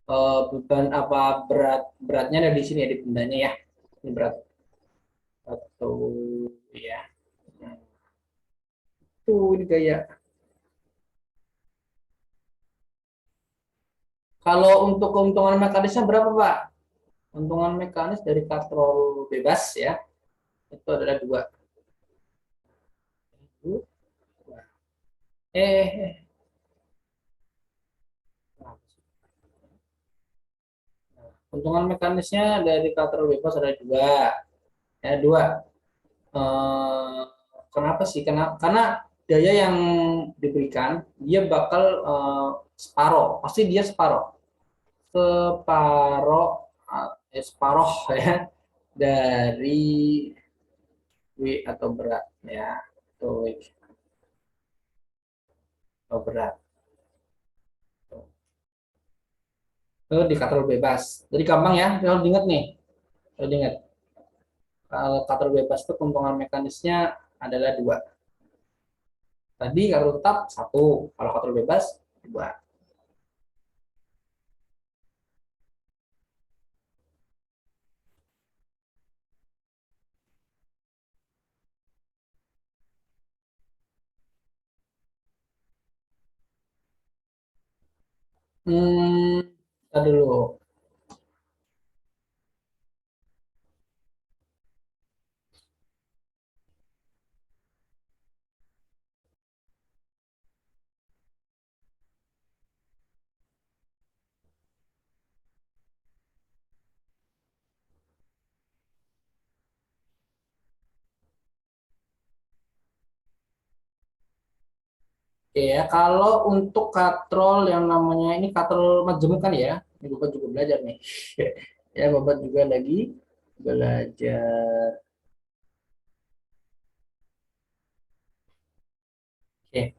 beban apa, beratnya ada di sini ya, di bendanya ya. Ini berat satu ya. Nah, tuh ini gaya. Kalau untuk keuntungan mekanisnya berapa, Pak? Keuntungan mekanis dari katrol bebas ya, itu adalah dua. Eh, keuntungan mekanisnya dari katrol bebas ada dua. Ya, dua. Eh, kenapa sih? Karena daya yang diberikan dia bakal separoh, pasti dia separoh, separoh, separoh ya dari W atau berat ya, atau W atau berat. Itu di katrol bebas. Jadi gampang ya, harus diingat nih, harus diingat. Kalau katrol bebas itu keuntungan mekanisnya adalah dua. Tadi kalau tetap satu, kalau katrol bebas dua. Kita dulu. Oke ya, kalau untuk katrol yang namanya ini katrol majemuk kan ya, ini Bapak juga belajar nih. Ya, Bapak juga lagi belajar. Oke,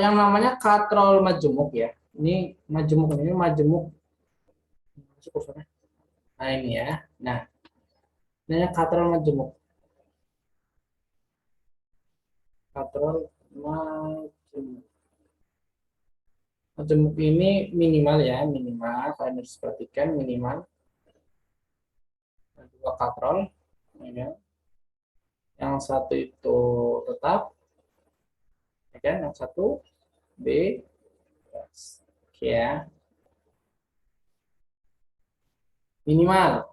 yang namanya katrol majemuk ya, ini majemuk, masuk kursornya. Nah ini ya, nah ini katrol majemuk, katrol majemuk. Majemuk ini minimal ya, minimal, kalian harus perhatikan minimal dua katrol, ya. Yang satu itu tetap, ya kan? Yang satu bebas. Oke ya, minimal.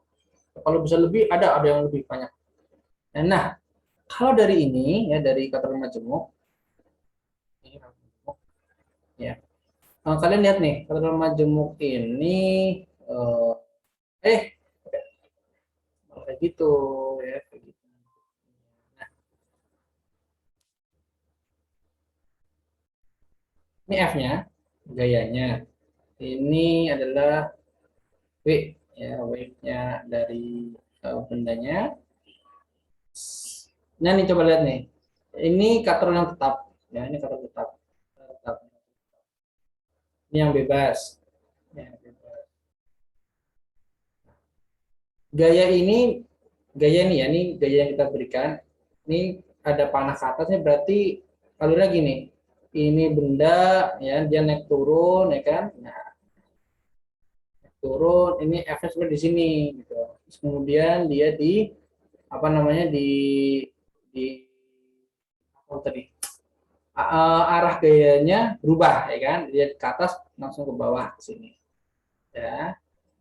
Kalau bisa lebih, ada yang lebih banyak. Nah, kalau dari ini ya, dari kategori majemuk, ini majemuk, ya. Kalian lihat nih, kategori majemuk ini eh, eh kayak gitu ya, kayak gitu. Ini F-nya, gayanya. Ini adalah W, ya, wave-nya dari bendanya. Nah, nih coba lihat nih. Ini kategori yang tetap, ya, ini kategori tetap. Tetap. Ini yang bebas. Ya, bebas. Gaya ini, gaya nih ya, ini gaya yang kita berikan. Ini ada panah ke atasnya, berarti alurnya gini. Ini benda, ya, dia naik turun, ya kan? Nah, turun, ini F-nya sebenarnya di sini, gitu. Terus kemudian dia di apa namanya, di apa tadi, arah gayanya berubah, ya kan, dia ke atas langsung ke bawah ke sini, ya.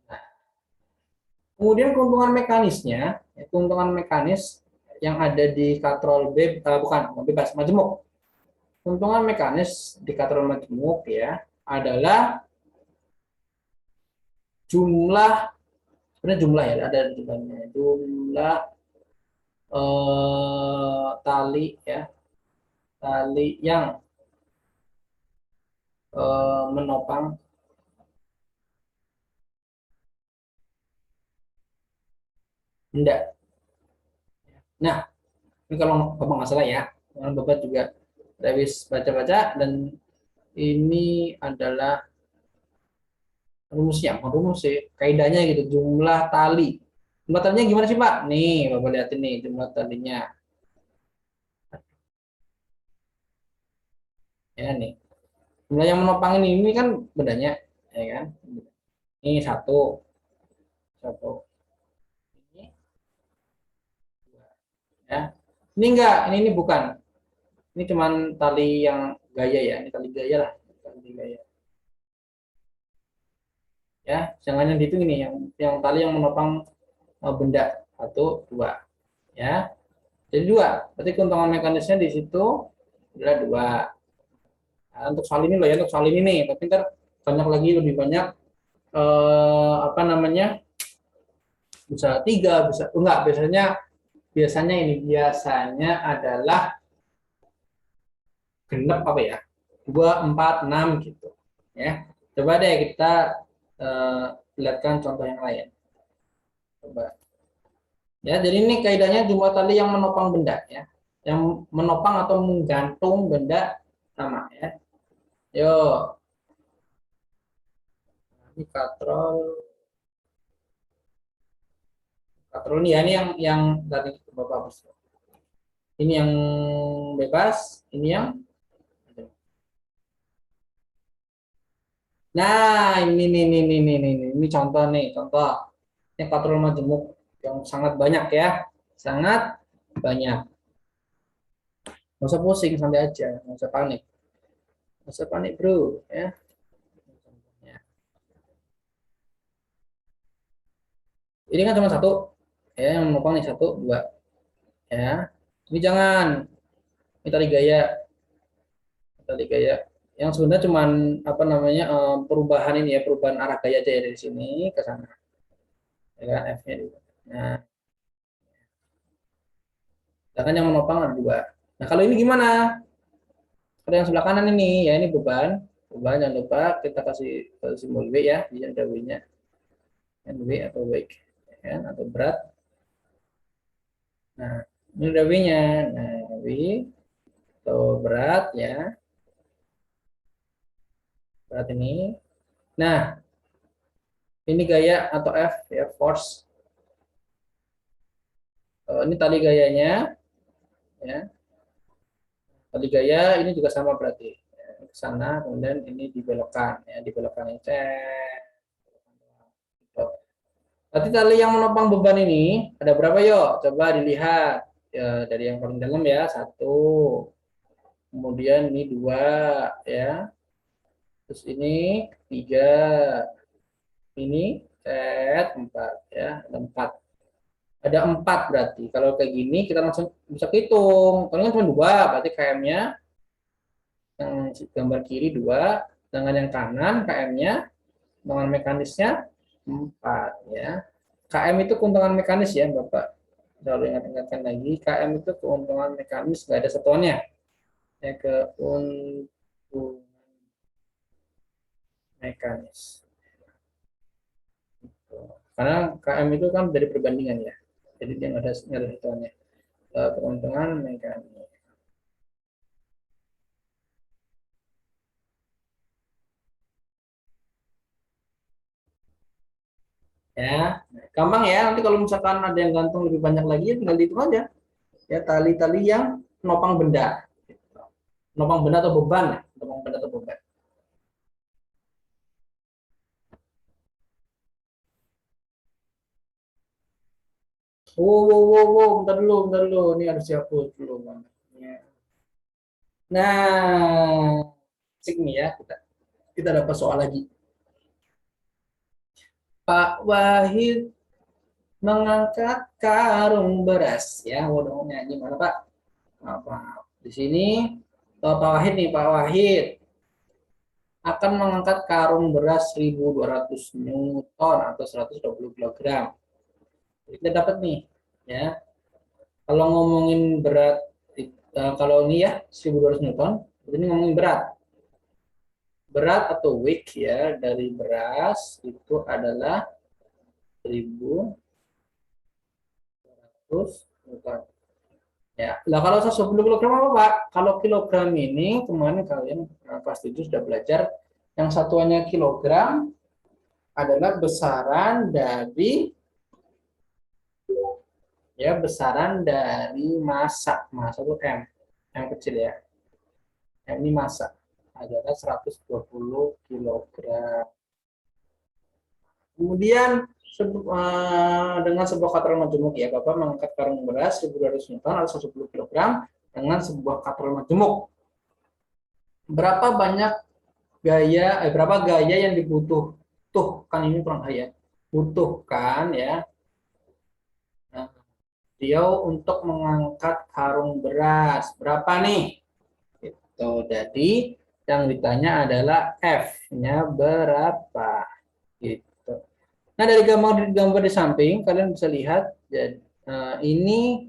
Nah, kemudian keuntungan mekanisnya, ya, keuntungan mekanis yang ada di katrol bukan bebas majemuk. Keuntungan mekanis di katrol majemuk ya adalah jumlah, sebenarnya jumlah ya, ada jumlahnya, jumlah tali ya, tali yang menopang benda. Nah, ini kalau Bapak nggak salah ya, Bapak juga habis baca-baca, dan ini adalah rumusnya, bukan rumus sih, kaidahnya gitu, jumlah tali. Jumlah talinya gimana sih Pak? Nih, Bapak lihat ini jumlah talinya. Ya nih, jumlah yang menopang ini kan bendanya, ya kan? Ini satu, satu. Ini dua, ya. Ini enggak, ini bukan. Ini cuman tali yang gaya ya, ini tali gaya lah, tali gaya. Ya, jangan yang dihitung ini, yang tali yang menopang benda, satu, dua, ya. Jadi dua, berarti keuntungan mekanisnya di situ adalah dua. Nah, untuk soal ini loh ya, untuk soal ini nih, tapi ntar banyak lagi, lebih banyak apa namanya, bisa tiga, bisa enggak, biasanya biasanya ini biasanya adalah genap apa ya, dua, empat, enam gitu, ya. Coba deh kita eh, lihatkan contoh yang lain. Coba. Ya, jadi ini kaidahnya jumlah tali yang menopang benda ya. Yang menopang atau menggantung benda sama ya. Yuk, ini katrol, katrol ini ya, ini yang tadi Bapak hapus. Ini yang bebas, ini yang. Nah, ini contoh nih, contoh. Ini katrol majemuk yang sangat banyak ya. Sangat banyak. Nggak usah pusing, santai aja, nggak usah panik. Nggak usah panik, bro, ya. Ini kan cuma satu, ya, yang menopang nih satu, dua, ya. Ini jangan, ini tali gaya, tali gaya. Yang sebenarnya cuman apa namanya, perubahan ini ya, perubahan arah gaya aja ya, dari sini ke sana, ya kan, F-nya dulu. Nah, sedangkan yang menopang ada dua. Nah, kalau ini gimana? Kalau yang sebelah kanan ini, ya, ini beban, beban, jangan lupa kita kasih simbol W ya, jadi ada W-nya, W atau weight, ya kan, atau berat. Nah, ini ada W-nya. Nah, W atau berat ya, berat ini. Nah, ini gaya atau F ya, force. Ini tali gayanya ya. Tali gaya ini juga sama berarti. Ya, ke sana kemudian ini dibelokkan ya, dibelokkan ini. Gitu. Berarti tali yang menopang beban ini ada berapa, yuk? Coba dilihat ya, dari yang paling dalam ya, satu, kemudian ini 2 ya, terus ini 3, ini 4 ya, ada 4. Ada 4 berarti. Kalau kayak gini kita langsung bisa hitung. Kalau kan cuma 2, berarti KM-nya yang gambar kiri 2, dengan yang kanan KM-nya dengan mekanisnya 4 ya. KM itu keuntungan mekanis ya, Bapak. Kalau ingat-ingatkan lagi, KM itu keuntungan mekanis, nggak ada satuannya. Ya, keuntungan mekanis. Karena KM itu kan dari perbandingan ya. Jadi dia nggak ada satuannya. Keuntungan mekanis. Ya, gampang ya. Nanti kalau misalkan ada yang gantung lebih banyak lagi, ya tinggal dihitung aja. Ya, tali-tali yang nopang benda. Nopang benda atau beban ya. Nopang benda atau beban. Bentar dulu. Ini harus dihapus dulu. Ya. Nah, asik nih ya. Kita dapat soal lagi. Pak Wahid mengangkat karung beras. Ya, udah nyanyi mana Pak? Apa? Di sini Pak Wahid nih, Pak Wahid akan mengangkat karung beras 1.200 Newton atau 120 kilogram. Kita dapat nih, ya. Kalau ngomongin berat, kalau ini ya 1.200 Newton, ini ngomongin berat. Berat atau weight ya dari beras itu adalah 1.200 Newton. Ya, nah kalau 110 kilogram apa Pak? Kalau kilogram ini kemarin kalian pasti itu sudah belajar yang satuannya kilogram adalah besaran dari massa. Massa itu M kecil ya. M ini massa adalah 120 kilogram. Kemudian dengan sebuah katrol majemuk ya, Bapak mengangkat karung beras 1.200 Newton atau 110 kilogram dengan sebuah katrol majemuk. Berapa gaya yang dibutuhkan ini kurang ya. Butuhkan ya. Nah, dia untuk mengangkat karung beras. Berapa nih? Itu jadi yang ditanya adalah F-nya berapa. Gitu. Nah, dari gambar di samping kalian bisa lihat jadi, ini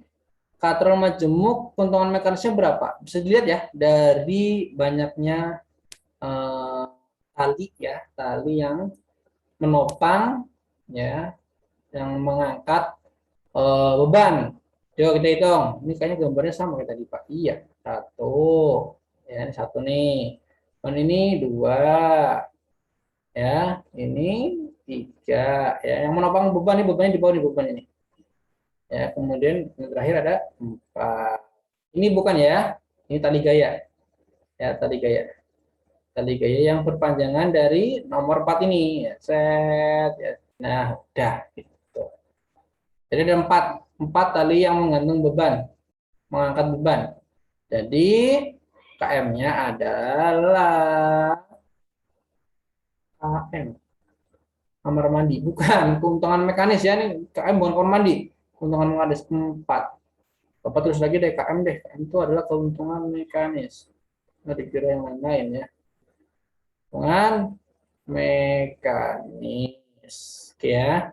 katrol majemuk keuntungan mekanisnya berapa? Bisa dilihat ya dari banyaknya eh, tali yang menopang ya, yang mengangkat beban. Coba kita hitung. Ini kayaknya gambarnya sama kayak tadi Pak. Iya, satu. Ya, ini satu nih. Dan ini dua. Ya, ini tiga. Ya, yang menopang beban ini bebannya di bawah nih beban ini. Ya, kemudian yang terakhir ada empat. Ini bukan ya. Ini tali gaya. Ya, tali gaya. Tali gaya yang perpanjangan dari nomor 4 ini. Ya, set. Ya. Nah, udah. Gitu. Jadi ada empat tali yang menggantung beban, mengangkat beban. Jadi KM-nya adalah KM, kamar mandi. Bukan, keuntungan mekanis ya. Ini KM bukan kamar mandi. Keuntungan mekanis 4. Bapak terus lagi deh KM deh. KM itu adalah keuntungan mekanis. Nggak dikira yang lain-lain ya. Keuntungan mekanis. Oke ya.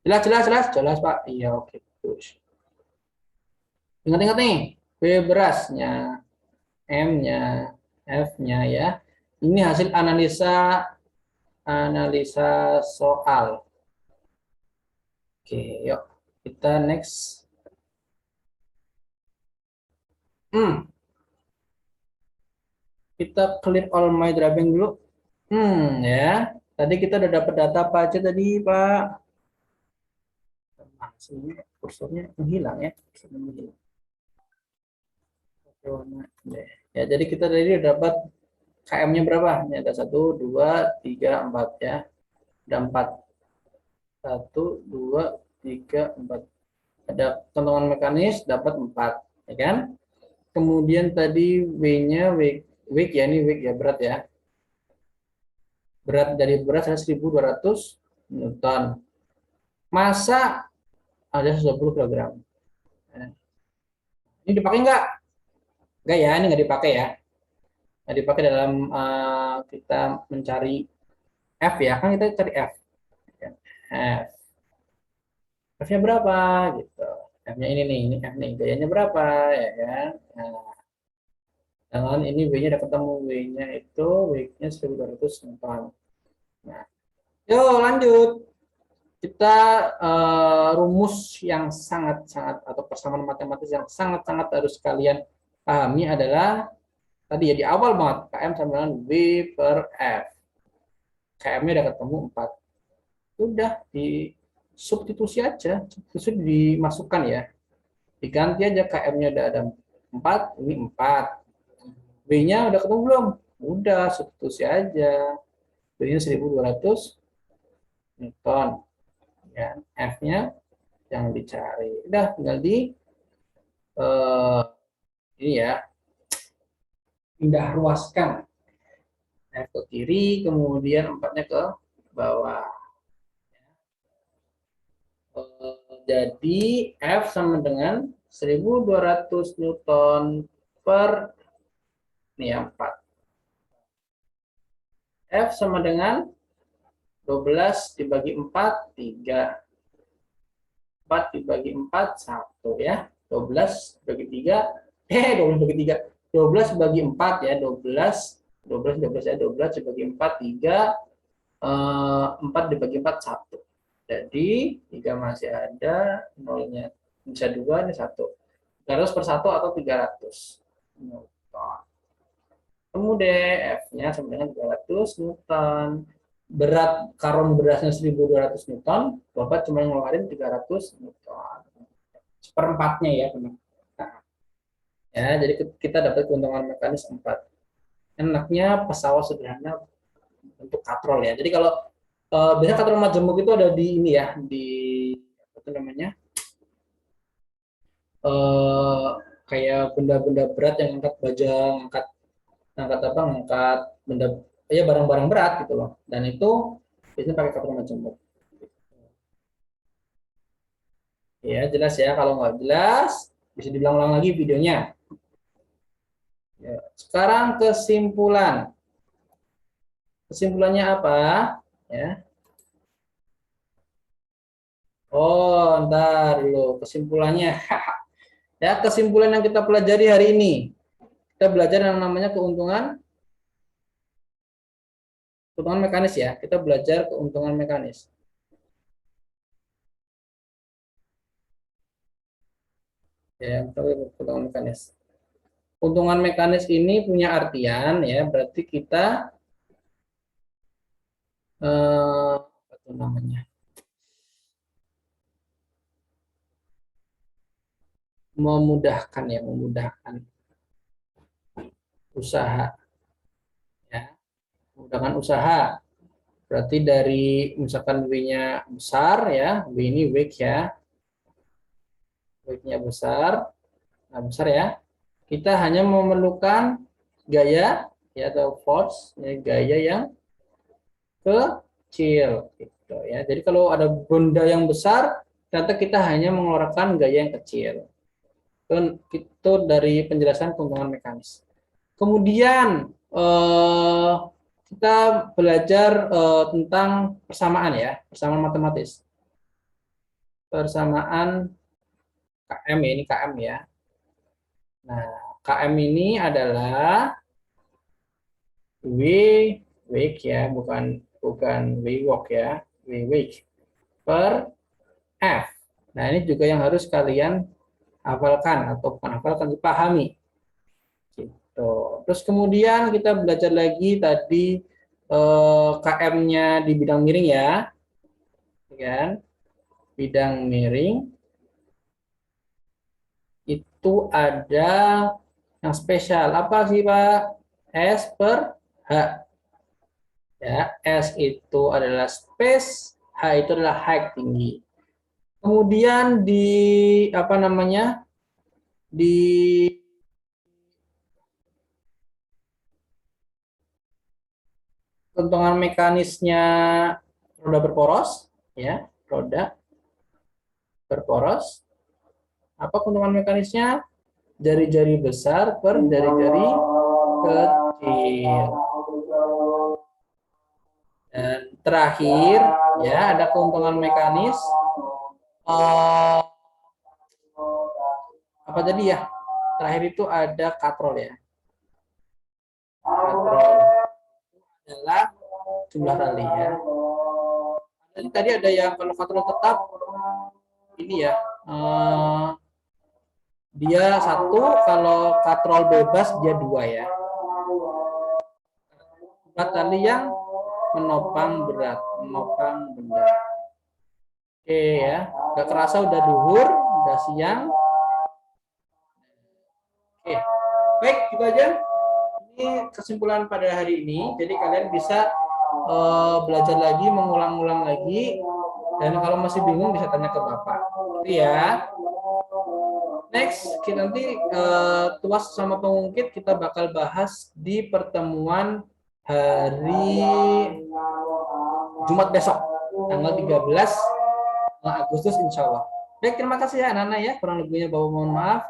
Jelas Pak. Iya oke. Terus. Ingat-ingat nih. B berasnya, M-nya, F-nya ya. Ini hasil analisa soal. Oke, yuk kita next. Kita clear all my driving dulu. Ya. Tadi kita udah dapat data apa aja tadi, Pak? Maksudnya kursornya menghilang ya. Ya, jadi kita tadi udah dapat KM-nya berapa? Ini ada 1, 2, 3, 4 ya. Ada 4. 1, 2, 3, 4. Ada keuntungan mekanis dapat 4, ya kan? Kemudian tadi W-nya, weight ya, ini weight ya, berat ya. Berat dari berat 1.200 Newton. Masa ada 120 kilogram. Ini dipakai nggak? Nggak ya, ini nggak dipakai ya. Nggak dipakai dalam kita mencari F ya, kan kita cari F. F. F-nya berapa gitu. F-nya ini F nih, gayanya berapa ya kan. Nah, dengan ini W-nya udah ketemu, W-nya itu W-nya 1.200 Newton. Nah, yuk lanjut. Kita rumus yang sangat-sangat atau persamaan matematis yang sangat-sangat harus kalian pahami adalah tadi ya di awal banget KM sama dengan V per F. KM-nya udah ketemu 4. Udah di substitusi aja, substitusi dimasukkan ya. Diganti aja KM-nya udah ada 4, ini 4. V-nya udah ketemu belum? Udah, substitusi aja. V-nya 1.200 Newton. Ya, F-nya yang dicari. Udah, tinggal di ini ya, pindah ruaskan. F ke kiri, kemudian 4-nya ke bawah. Jadi F sama dengan 1.200 Newton per ini ya, 4. F sama dengan 12 dibagi 4, 3. 4 dibagi 4, 1 ya. 12 bagi 3, 12 bagi 3. 12 bagi 4 ya, 12 ya, 12 dibagi 4, 3. 4 dibagi 4, 1. Jadi 3 masih ada, nolnya bisa 2, ini 1. 300 per 1 atau 300 Newton. Kemudian F-nya sama dengan 300 Newton. Berat karung berasnya 1.200 Newton, Bapak cuma ngeluarin 300 Newton. Seperempatnya ya, teman. Nah, ya, jadi kita dapat keuntungan mekanis 4. Enaknya pesawat sederhana untuk katrol ya. Jadi kalau biasanya katrol majemuk itu ada di ini ya, di apa itu namanya? eh, Kayak benda-benda berat yang angkat baja, angkat angkat apa, angkat benda ya barang-barang berat gitu loh. Dan itu biasanya pakai katrol majemuk. Ya, jelas ya. Kalau nggak jelas, bisa diulang-ulang lagi videonya. Ya. Sekarang kesimpulan. Kesimpulannya apa? Ya. Oh, ntar dulu. Kesimpulannya. Ya, kesimpulan yang kita pelajari hari ini. Kita belajar yang namanya keuntungan mekanis ya. Kita belajar keuntungan mekanis. Ya, keuntungan mekanis. Keuntungan mekanis ini punya artian ya, berarti kita apa itu namanya? Memudahkan ya, memudahkan usaha ya, memudahkan usaha. Berarti dari misalkan W-nya besar ya, W ini weight ya, weight-nya besar, nah besar ya. Kita hanya memerlukan gaya ya atau force, ya, gaya yang kecil gitu ya. Jadi kalau ada benda yang besar, ternyata kita hanya mengeluarkan gaya yang kecil. Itu dari penjelasan keuntungan mekanis. Kemudian kita belajar tentang persamaan ya, persamaan matematis. Persamaan KM ya, ini KM ya. Nah, KM ini adalah W wake ya, bukan bukan W walk ya, W wake per F. Nah, ini juga yang harus kalian hafalkan atau bukan hafalkan, dipahami. Gitu. Terus kemudian kita belajar lagi tadi KM-nya di bidang miring ya, kan? Bidang miring itu ada yang spesial. Apa sih Pak? S per H. Ya, S itu adalah space, H itu adalah height, tinggi. Kemudian di apa namanya? Di Keuntungan mekanisnya roda berporos, ya, roda berporos. Apa keuntungan mekanisnya? Jari-jari besar per jari-jari kecil. Dan terakhir, ya, ada keuntungan mekanis. Apa tadi ya? Terakhir itu ada katrol ya. Katrol adalah jumlah rali ya. Dan tadi ada yang kalau katrol tetap ini ya, dia 1, kalau katrol bebas dia 2 ya. 4 tali yang menopang berat, menopang benda. Oke ya, gak kerasa udah duhur, udah siang. Oke, baik gitu aja. Ini kesimpulan pada hari ini. Jadi kalian bisa belajar lagi, mengulang-ulang lagi. Dan kalau masih bingung bisa tanya ke Bapak. Itu ya. Next, kita nanti tuas sama pengungkit kita bakal bahas di pertemuan hari Jumat besok, tanggal 13 Agustus insya Allah. Baik, terima kasih ya anak-anak ya. Kurang lebihnya Bapak mohon maaf.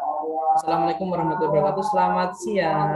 Assalamualaikum warahmatullahi wabarakatuh. Selamat siang.